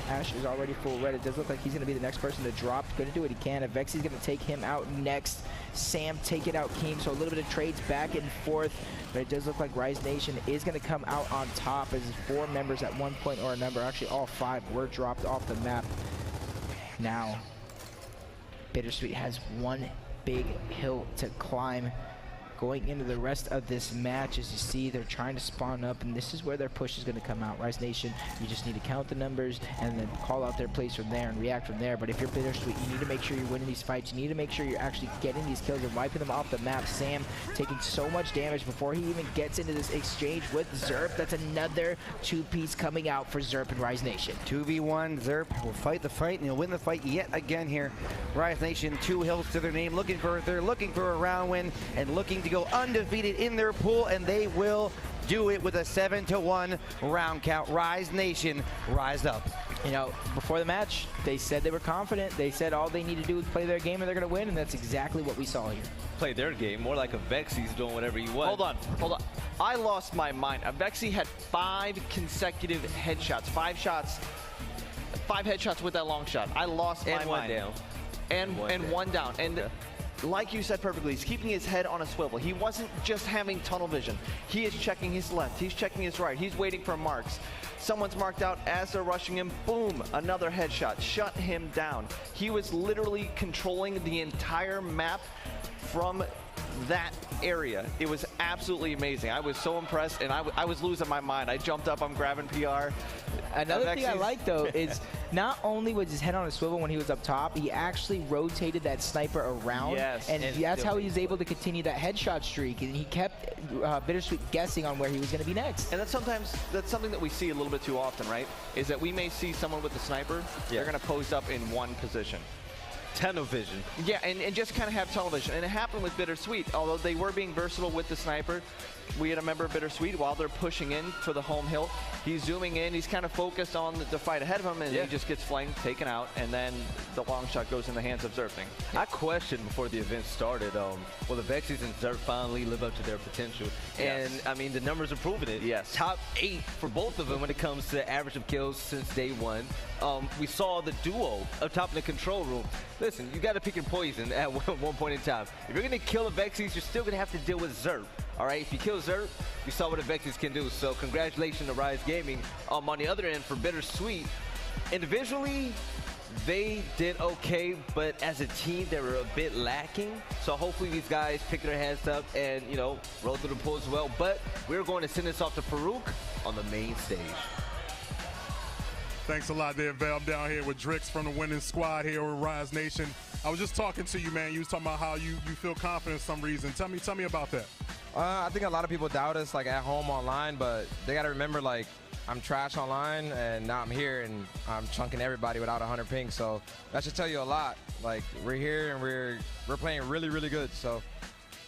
S7: Ash is already full red. It does look like he's going to be the next person to drop. Going to do what he can. And Vexi's going to take him out next. Sam taking out Keem. So a little bit of trades back and forth. But it does look like Rise Nation is going to come out on top as 4 members at one point or another. Actually, all 5 were dropped off the map. Now, Bittersweet has 1 big hill to climb. Going into the rest of this match, as you see, they're trying to spawn up, and this is where their push is going to come out. Rise Nation, you just need to count the numbers and then call out their plays from there and react from there. But if you're Bittersweet, you need to make sure you're winning these fights. You need to make sure you're actually getting these kills and wiping them off the map. Sam taking so much damage before he even gets into this exchange with Zerp. That's another 2-piece coming out for Zerp and Rise Nation.
S6: 2v1, Zerp will fight the fight, and he'll win the fight yet again here. Rise Nation, 2 hills to their name, they're looking for a round win and looking to go undefeated in their pool, and they will do it with a 7-1 round count. Rise Nation, rise up.
S7: You know, before the match, they said they were confident. They said all they need to do is play their game and they're going to win, and that's exactly what we saw here.
S5: Play their game, more like a Vexi's doing whatever you want. Hold on. I lost my mind. A Vexi had 5 consecutive headshots, 5 headshots with that long shot. I lost my mind. And one down. And like you said perfectly, he's keeping his head on a swivel. He wasn't just having tunnel vision. He is checking his left. He's checking his right. He's waiting for marks. Someone's marked out as they're rushing him. Boom, another headshot. Shut him down. He was literally controlling the entire map from that area. It was absolutely amazing. I was so impressed, and I was losing my mind. I jumped up, I'm grabbing PR.
S7: Another thing I like, though, is not only was his head on a swivel when he was up top, he actually rotated that sniper around.
S5: Yes,
S7: and that's how he was able to continue that headshot streak, and he kept Bittersweet guessing on where he was going to be next.
S5: And that's something that we see a little bit too often, right? Is that we may see someone with the sniper, they're going to post up in one position.
S8: Tunnel vision.
S5: Yeah, and just kind of have tunnel vision. And it happened with Bittersweet. Although they were being versatile with the sniper,
S8: we had a member of Bittersweet while they're pushing in for the home hill. He's zooming in. He's kind of focused on the fight ahead of him, and he just gets flanked, taken out, and then the long shot goes in the hands of Zerfing.
S5: I questioned before the event started, will the Vexies and Zerf finally live up to their potential?
S8: Yes.
S5: And, I mean, the numbers are proving it.
S8: Yes.
S5: Top 8 for both of them when it comes to average of kills since day one. We saw the duo up top in the control room. Listen, you got to pick your poison at one point in time. If you're going to kill the Vexies, you're still going to have to deal with Zerf. All right, if you kill Zerf, you saw what the Vexies can do. So congratulations to Rise Gaming. On the other end for Bittersweet, individually, they did okay, but as a team, they were a bit lacking. So hopefully these guys pick their heads up and, you know, roll through the pool as well. But we're going to send this off to Farouk on the main stage.
S1: Thanks a lot there, Vel. I'm down here with Drix from the winning squad here with Rise Nation. I was just talking to you, man. You was talking about how you feel confident for some reason. Tell me about that.
S10: I think a lot of people doubt us, like, at home online, but they got to remember, like, I'm trash online, and now I'm here, and I'm chunking everybody without 100 ping, so that should tell you a lot. Like, we're here, and we're playing really, really good, so.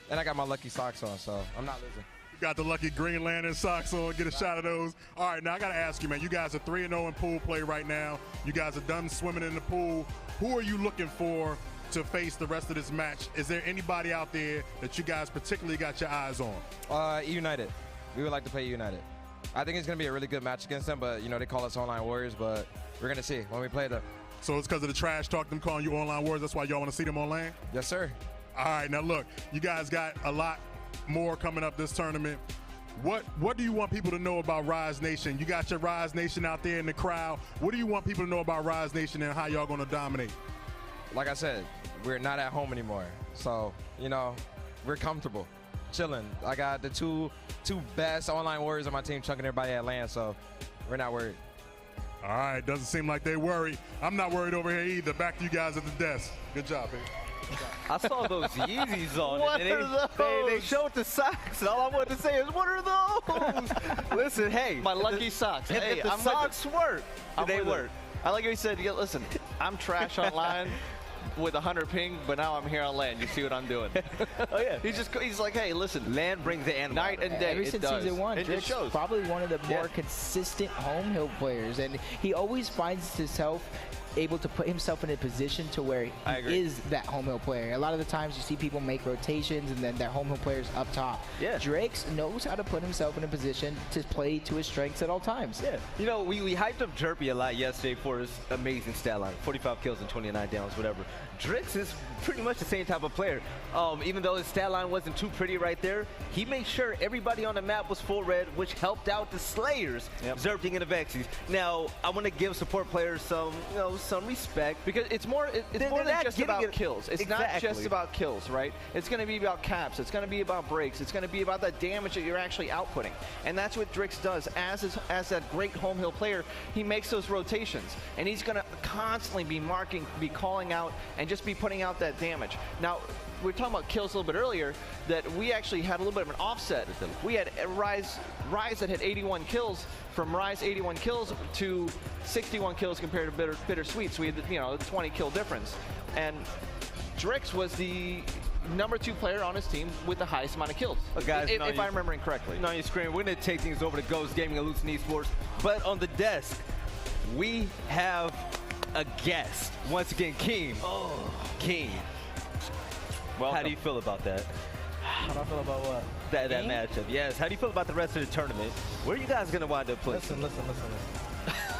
S10: And I got my lucky socks on, so I'm not losing.
S1: You got the lucky Green Lantern socks on. Get a shot of those. All right, now I got to ask you, man. You guys are 3-0 in pool play right now. You guys are done swimming in the pool. Who are you looking for to face the rest of this match? Is there anybody out there that you guys particularly got your eyes on?
S10: United. We would like to play United. I think it's going to be a really good match against them, but, you know, they call us online warriors, but we're going to see when we play them.
S1: So it's because of the trash talk, them calling you online warriors, that's why y'all want to see them on lane?
S10: Yes, sir.
S1: All right, now look, you guys got a lot more coming up this tournament. What do you want people to know about Rise Nation? You got your Rise Nation out there in the crowd. What do you want people to know about Rise Nation and how y'all going to dominate?
S10: Like I said, we're not at home anymore. So, you know, we're comfortable, chilling. I got the two best online warriors on my team chunking everybody at land, so we're not worried.
S1: All right, doesn't seem like they worry. I'm not worried over here either. Back to you guys at the desk. Good job, baby.
S5: I saw those Yeezys on.
S8: What are those?
S5: They showed the socks, and all I wanted to say is, what are those? Listen, hey.
S8: My lucky socks.
S5: If
S8: Hey,
S5: the
S8: I'm
S5: socks work, they work.
S8: I like how he said, yeah, listen, I'm trash online with 100 ping, but now I'm here on land. You see what I'm doing?
S5: Oh, yeah.
S8: He's like, hey, listen.
S5: Land brings the animal.
S8: Night and day.
S7: Ever since season one,
S8: It
S7: Drix
S8: shows.
S7: probably one of the more consistent home hill players, and he always finds himself able to put himself in a position to where he is that home hill player. A lot of the times you see people make rotations and then their home hill players up top.
S5: Yeah.
S7: Drix knows how to put himself in a position to play to his strengths at all times.
S5: Yeah. You know, we hyped up Jerpy a lot yesterday for his amazing stat line. 45 kills and 29 downs, whatever. Drix is pretty much the same type of player. Even though his stat line wasn't too pretty right there, he made sure everybody on the map was full red, which helped out the Slayers, Zerfing and the Vexies. Now, I want to give support players some, you know, some respect.
S8: Because it's more than just about kills. It's not just about kills, right? It's going to be about caps. It's going to be about breaks. It's going to be about the damage that you're actually outputting. And that's what Drix does. As that great home hill player, he makes those rotations. And he's going to constantly be marking, be calling out, and just be putting out that damage. Now, we were talking about kills a little bit earlier, that we actually had a little bit of an offset. We had Rise that had 81 kills, from Rise 81 kills to 61 kills compared to Bittersweet. So we had, you know, a 20 kill difference. And Drix was the #2 player on his team with the highest amount of kills,
S5: Guys,
S8: if I'm remembering correctly.
S5: No, you're screaming. We're going to take things over to Ghost Gaming and Lucent Esports. But on the desk, we have a guest. Once again, Keem. Oh, Keem.
S8: Welcome.
S5: How do you feel about that?
S11: How do I feel about what?
S5: That matchup, yes. How do you feel about the rest of the tournament? Where are you guys going to wind up playing?
S11: Listen.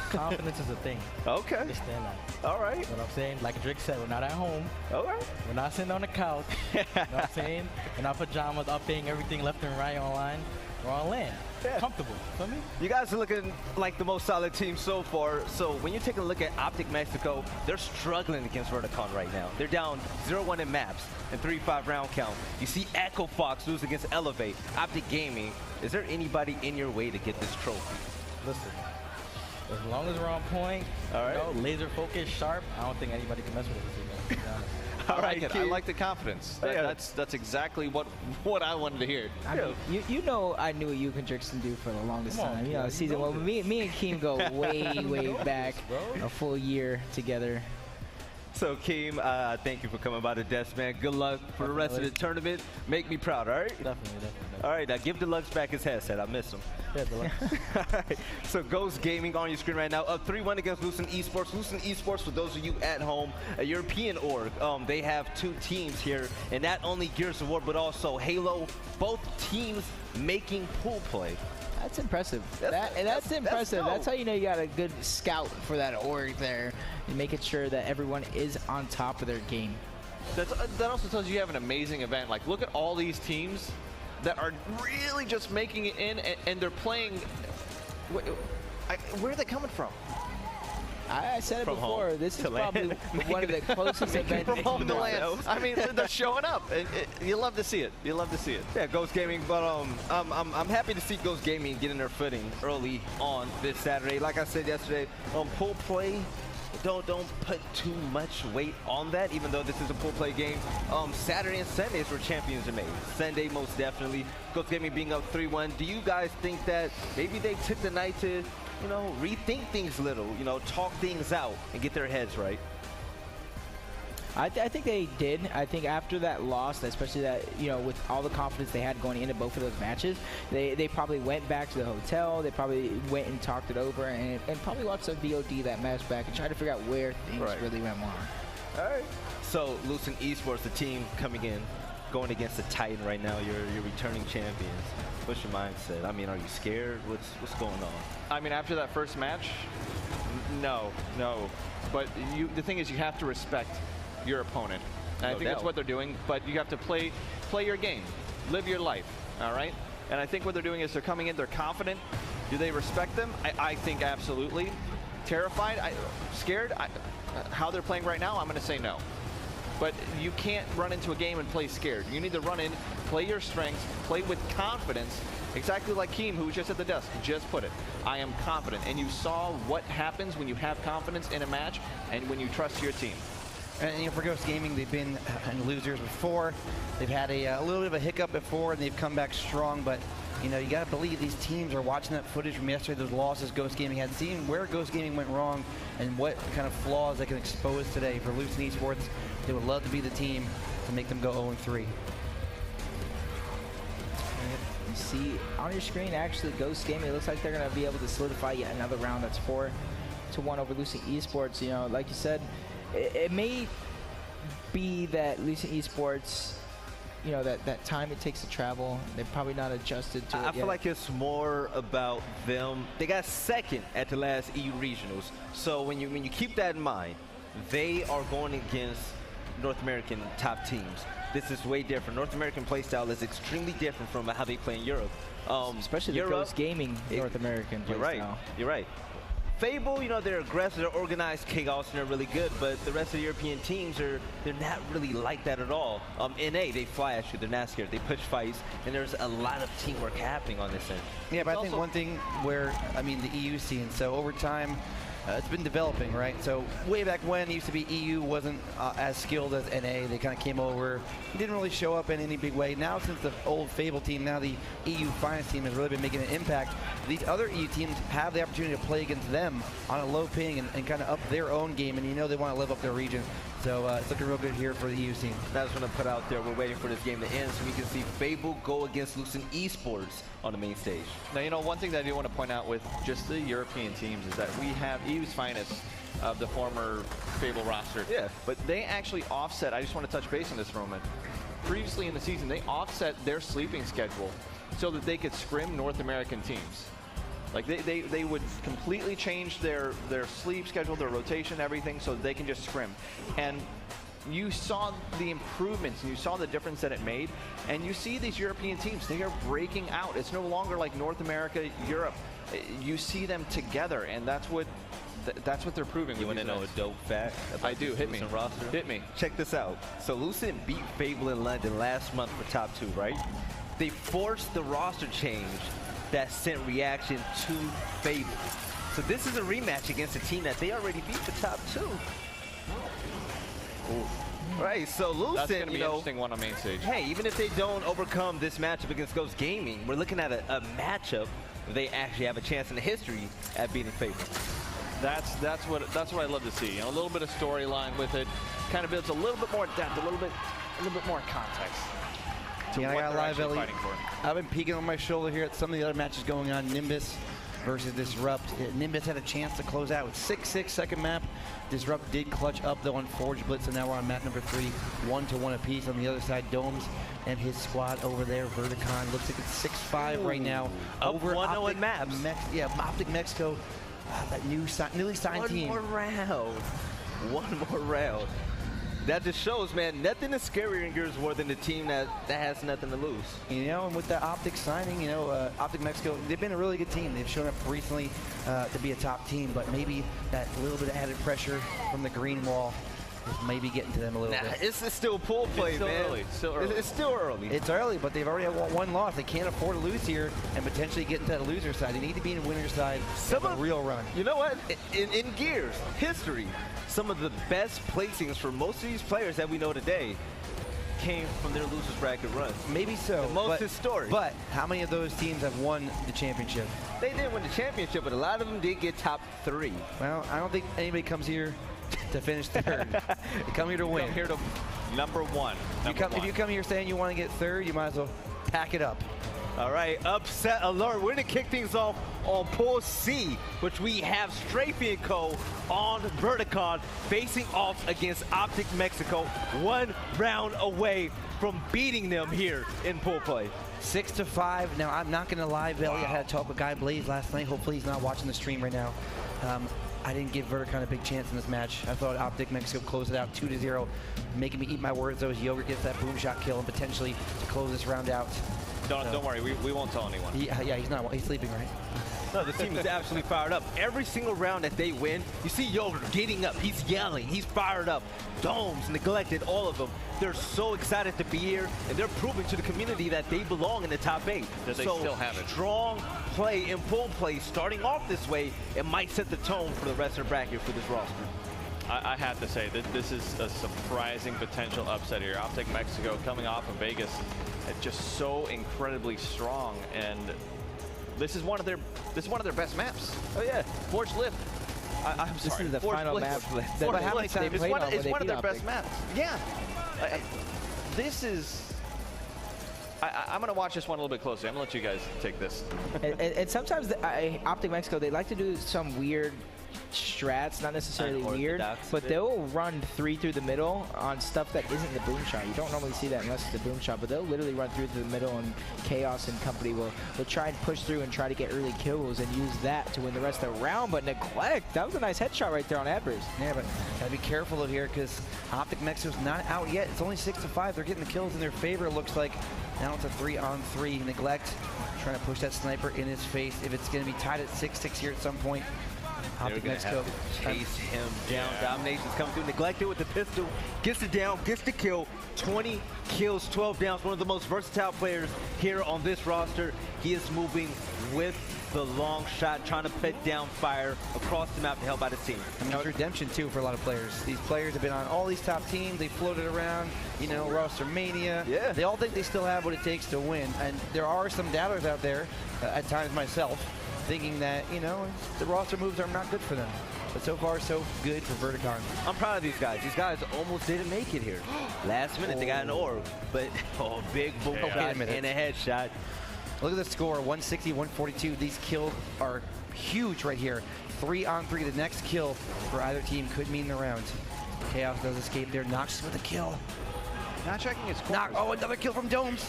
S11: Confidence is a thing.
S5: Okay.
S11: Understand that.
S5: All right.
S11: You know what I'm saying? Like Drix said, we're not at home.
S5: All right.
S11: We're not sitting on the couch. You know what I'm saying? In our pajamas, upping everything left and right online. We're on land.
S5: Yeah.
S11: Comfortable. Feel me?
S5: You guys are looking like the most solid team so far. So when you take a look at Optic Mexico, they're struggling against Verticon right now. They're down 0-1 in maps and 3-5 round count. You see Echo Fox lose against Elevate. Optic Gaming, is there anybody in your way to get this trophy?
S11: Listen. As long as we're on point,
S5: all right,
S11: you know, laser focused, sharp, I don't think anybody can mess with us, to be honest.
S8: All right, I like the confidence. That's exactly what I wanted to hear.
S7: I mean, you know, I knew what you and Drix can do for the longest time. You know, season one. Me and Keem go way back, a full year together.
S5: So, Keem, thank you for coming by the desk, man. Good luck for the rest of the tournament. Make me proud, all right?
S11: Definitely.
S5: All right, now give Deluxe back his headset. I miss him.
S11: Yeah, Deluxe.
S5: All right, so Ghost Gaming on your screen right now, up 3-1 against Lucent Esports. Lucent Esports, for those of you at home, a European org. They have 2 teams here, and not only Gears of War, but also Halo. Both teams making pool play.
S7: That's impressive. That's impressive. That's how you know you got a good scout for that org there, and making sure that everyone is on top of their game.
S8: That also tells you have an amazing event. Like, look at all these teams that are really just making it in, and they're playing. Where are they coming from?
S7: I said it
S5: From
S7: before.
S5: home
S7: This is
S5: to land.
S7: probably one of the closest events
S8: From home to land.
S7: knows.
S8: I mean, they're showing up. You love to see it. You love to see it.
S5: Yeah, Ghost Gaming, but I'm happy to see Ghost Gaming getting their footing early on this Saturday. Like I said yesterday, pool play, don't put too much weight on that, even though this is a pool play game. Saturday and Sunday is where champions are made. Sunday, most definitely. Ghost Gaming being up 3-1. Do you guys think that maybe they took the night to, rethink things a little, talk things out and get their heads right?
S7: I think they did. I think after that loss, especially that, with all the confidence they had going into both of those matches, they probably went back to the hotel. They probably went and talked it over and probably watched some VOD that match back and tried to figure out where things really went wrong.
S5: All right. So, Lucent Esports, the team coming in, going against the Titan right now, your returning champions. What's your mindset? I mean, are you scared? What's going on?
S8: I mean, after that first match, no. But the thing is, you have to respect your opponent. And I think that's what they're doing, but you have to play your game, live your life, all right? And I think what they're doing is they're coming in, they're confident. Do they respect them? I think absolutely. Terrified? Scared? How they're playing right now, I'm going to say no. But you can't run into a game and play scared. You need to run in, play your strengths, play with confidence, exactly like Keem, who was just at the desk, just put it. I am confident. And you saw what happens when you have confidence in a match and when you trust your team.
S6: And for Ghost Gaming, they've been losers before. They've had a little bit of a hiccup before, and they've come back strong. But you got to believe these teams are watching that footage from yesterday, those losses Ghost Gaming had, seeing where Ghost Gaming went wrong and what kind of flaws they can expose today. For Lucent Esports, they would love to be the team to make them go 0-3.
S7: You see on your screen, actually, Ghost Gaming, it looks like they're going to be able to solidify yet another round. That's 4-1 over Lucent Esports. Like you said, it may be that Lucent Esports, that time it takes to travel, they're probably not adjusted to it
S5: I feel like it's more about them. They got second at the last EU regionals. So when you keep that in mind, they are going against North American top teams. This is way different. North American playstyle is extremely different from how they play in Europe.
S7: Especially the Ghost Gaming North American playstyle.
S5: You're right. Fable, they're aggressive, they're organized chaos, and they're really good, but the rest of the European teams, they're not really like that at all. NA, they fly at you, they're not scared, they push fights, and there's a lot of teamwork happening on this end.
S6: Yeah, but I think one thing where, the EU scene, so over time, it's been developing, right? So way back when, it used to be EU wasn't as skilled as NA. They kind of came over. It didn't really show up in any big way. Now, since the old Fable team, now the EU Finance team has really been making an impact. These other EU teams have the opportunity to play against them on a low ping and kind of up their own game, and they want to live up their region. So it's looking real good here for the EU team.
S5: That's what I'm put out there. We're waiting for this game to end so we can see Fable go against Lucent Esports on the main stage.
S8: Now, one thing that I do want to point out with just the European teams is that we have EU's finest of the former Fable roster.
S5: Yeah.
S8: But they actually offset, I just want to touch base on this for a moment. Previously in the season, they offset their sleeping schedule so that they could scrim North American teams. Like they would completely change their sleep schedule, their rotation, everything, so that they can just scrim. And you saw the improvements and you saw the difference that it made. And you see these European teams, they are breaking out. It's no longer like North America, Europe. You see them together, and that's what they're proving.
S5: You want to know a dope fact?
S8: I do. Hit me.
S5: Roster?
S8: Hit me.
S5: Check this out. So Lucent beat Fable in London last month for top 2, right? They forced the roster change that sent reaction to Fable. So this is a rematch against a team that they already beat for top 2. Ooh. Right, so Lucent,
S8: that's going to be an interesting one on main stage.
S5: Hey, even if they don't overcome this matchup against Ghost Gaming, we're looking at a matchup where they actually have a chance in the history at beating Fable.
S8: That's what I love to see. You know, a little bit of storyline with it, kind of builds a little bit more depth, a little bit more context.
S6: Yeah, I got live Ellie.
S8: Fighting for.
S6: I've been peeking on my shoulder here at some of the other matches going on. Nimbus versus Disrupt. Nimbus had a chance to close out with 6-6 second map. Disrupt did clutch up though on Forge Blitz, and now we're on map number 3, 1-1 apiece. On the other side, Domes and his squad over there. Verticon looks like it's 6-5 right now.
S5: Up
S6: Over
S5: 1-0 in maps.
S6: Optic Mexico, that newly signed team.
S5: One more round. That just shows, man, nothing is scarier in Gears of War than the team that has nothing to lose.
S6: You know, and with the Optic signing, you know, Optic Mexico, they've been a really good team. They've shown up recently to be a top team, but maybe that little bit of added pressure from the green wall is maybe getting to them a little bit.
S5: It's still pool play,
S8: still
S5: man.
S8: early. Still early.
S5: It's still early.
S6: It's early, but they've already had one loss. They can't afford to lose here and potentially get into that loser side. They need to be in the winner's side. Some a real run.
S5: You know what? In Gears history, some of the best placings for most of these players that we know today came from their losers bracket run.
S6: Maybe so.
S5: The most historic.
S6: But how many of those teams have won the championship?
S5: They didn't win the championship, but a lot of them did get top 3.
S6: Well, I don't think anybody comes here to finish third. They come here to win.
S8: Come here to number 1.
S6: If you come here saying you want to get third, you might as well pack it up.
S5: All right, upset alert. We're going to kick things off on Pool C, which we have Strafey & Co. on Verticon facing off against Optic Mexico, 1 round away from beating them here in pool play.
S6: 6-5. Now, I'm not going to lie, Belly. I had a talk with Guy Blaze last night. Hopefully he's not watching the stream right now. I didn't give Verticon a big chance in this match. I thought Optic Mexico closed it out 2-0. Making me eat my words, though, as Yogurt gets that boom shot kill and potentially to close this round out.
S8: Don't worry, we won't tell anyone.
S6: Yeah, he's sleeping, right?
S5: No, the team is absolutely fired up. Every single round that they win, you see Yogurt getting up. He's yelling. He's fired up. Domes, neglected, all of them. They're so excited to be here, and they're proving to the community that they belong in the top 8.
S8: That they still have it.
S5: Strong play and pool play starting off this way, it might set the tone for the rest of the bracket for this roster.
S8: I have to say that this is a surprising potential upset here. Optic Mexico coming off of Vegas, just so incredibly strong, and this is one of their best maps.
S5: Oh yeah,
S8: Forge Lift. I'm
S7: This
S8: sorry.
S7: is the
S8: Forge
S7: final
S8: Blitz.
S7: map.
S8: Forge
S7: How many
S8: Blitz.
S7: times
S8: It's
S7: they
S8: one,
S7: played
S8: it's
S7: on
S8: one of
S7: when
S8: their
S7: they
S8: best
S7: beat
S8: maps. Yeah. This is. I'm going to watch this one a little bit closely. I'm going to let you guys take this.
S7: And sometimes Optic Mexico, they like to do some weird strats, not necessarily weird, but they'll run 3 through the middle on stuff that isn't the boom shot. You don't normally see that unless it's the boom shot, but they'll literally run through to the middle, and Chaos and company will try and push through and try to get early kills and use that to win the rest of the round. But neglect, that was a nice headshot right there on Adverse.
S6: Yeah, but gotta be careful here because Optic Mexico's not out yet. It's only 6-5. They're getting the kills in their favor, it looks like. Now it's a 3-on-3. Neglect trying to push that sniper in his face. If it's going to be tied at 6-6 here at some point, Optic Mexico
S5: chase him down. Domination's coming through. Neglected with the pistol. Gets it down. Gets the kill. 20 kills, 12 downs. One of the most versatile players here on this roster. He is moving with the long shot, trying to put down fire across the map to help out his team.
S6: I mean, it's redemption, too, for a lot of players. These players have been on all these top teams. They floated around, you know, roster mania.
S5: Yeah.
S6: They all think they still have what it takes to win. And there are some doubters out there, at times myself, thinking that, you know, the roster moves are not good for them. But so far, so good for Verticon.
S5: I'm proud of these guys. These guys almost didn't make it here. Last minute, they got an orb, but big boom shot and a headshot.
S6: Look at the score, 160, 142. These kills are huge right here. 3-on-3. The next kill for either team could mean the round. Chaos does escape there. Nox with a kill.
S8: Not checking his corners.
S6: Nox, oh, another kill from Domes.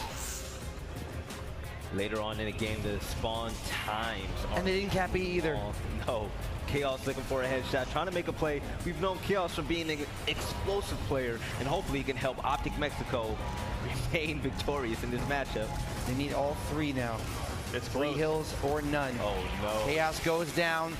S5: Later on in the game, the spawn times
S6: and they didn't cap E either.
S5: No. Chaos looking for a headshot, trying to make a play. We've known Chaos from being an explosive player, and hopefully he can help Optic Mexico remain victorious in this matchup.
S6: They need all 3 now.
S8: It's
S6: 3 hills or none.
S8: Oh, no.
S6: Chaos goes down.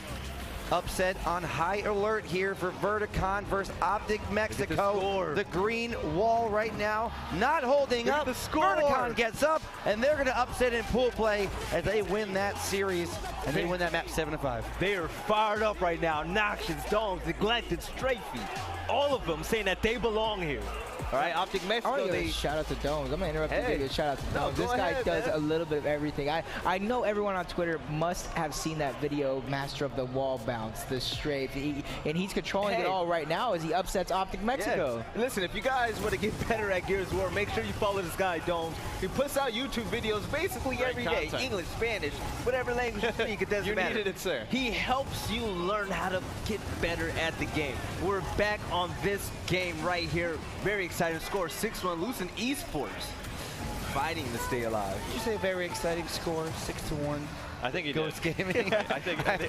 S6: Upset on high alert here for Verticon versus Optic Mexico. The green wall right now not holding up. Verticon gets up, and they're going to upset in pool play as they win that series, and they win that map 7-5.
S5: They are fired up right now. Noxious, Domes, Neglected, Strafey, all of them saying that they belong here. All right, Optic
S7: I
S5: Mexico.
S7: want to give a shout out to Domes. I'm gonna interrupt you.
S5: Hey.
S7: Give a shout out to Domes.
S5: No,
S7: This
S5: go
S7: guy
S5: ahead,
S7: does
S5: man.
S7: a little bit of everything. I know everyone on Twitter must have seen that video of Master of the Wall bounce, the strafe, and he's controlling it all right now as he upsets Optic Mexico.
S5: Yeah. Listen, if you guys want to get better at Gears of War, make sure you follow this guy Domes. He puts out YouTube videos basically every day, English, Spanish, whatever language you speak, it doesn't matter.
S8: You needed it, sir.
S5: He helps you learn how to get better at the game. We're back on this game right here. Very excited to score 6-1, losing Esports, fighting to stay alive.
S6: Did you say a very exciting score, 6-1?
S8: I think he
S6: Ghost
S8: did.
S6: Gaming.
S8: I think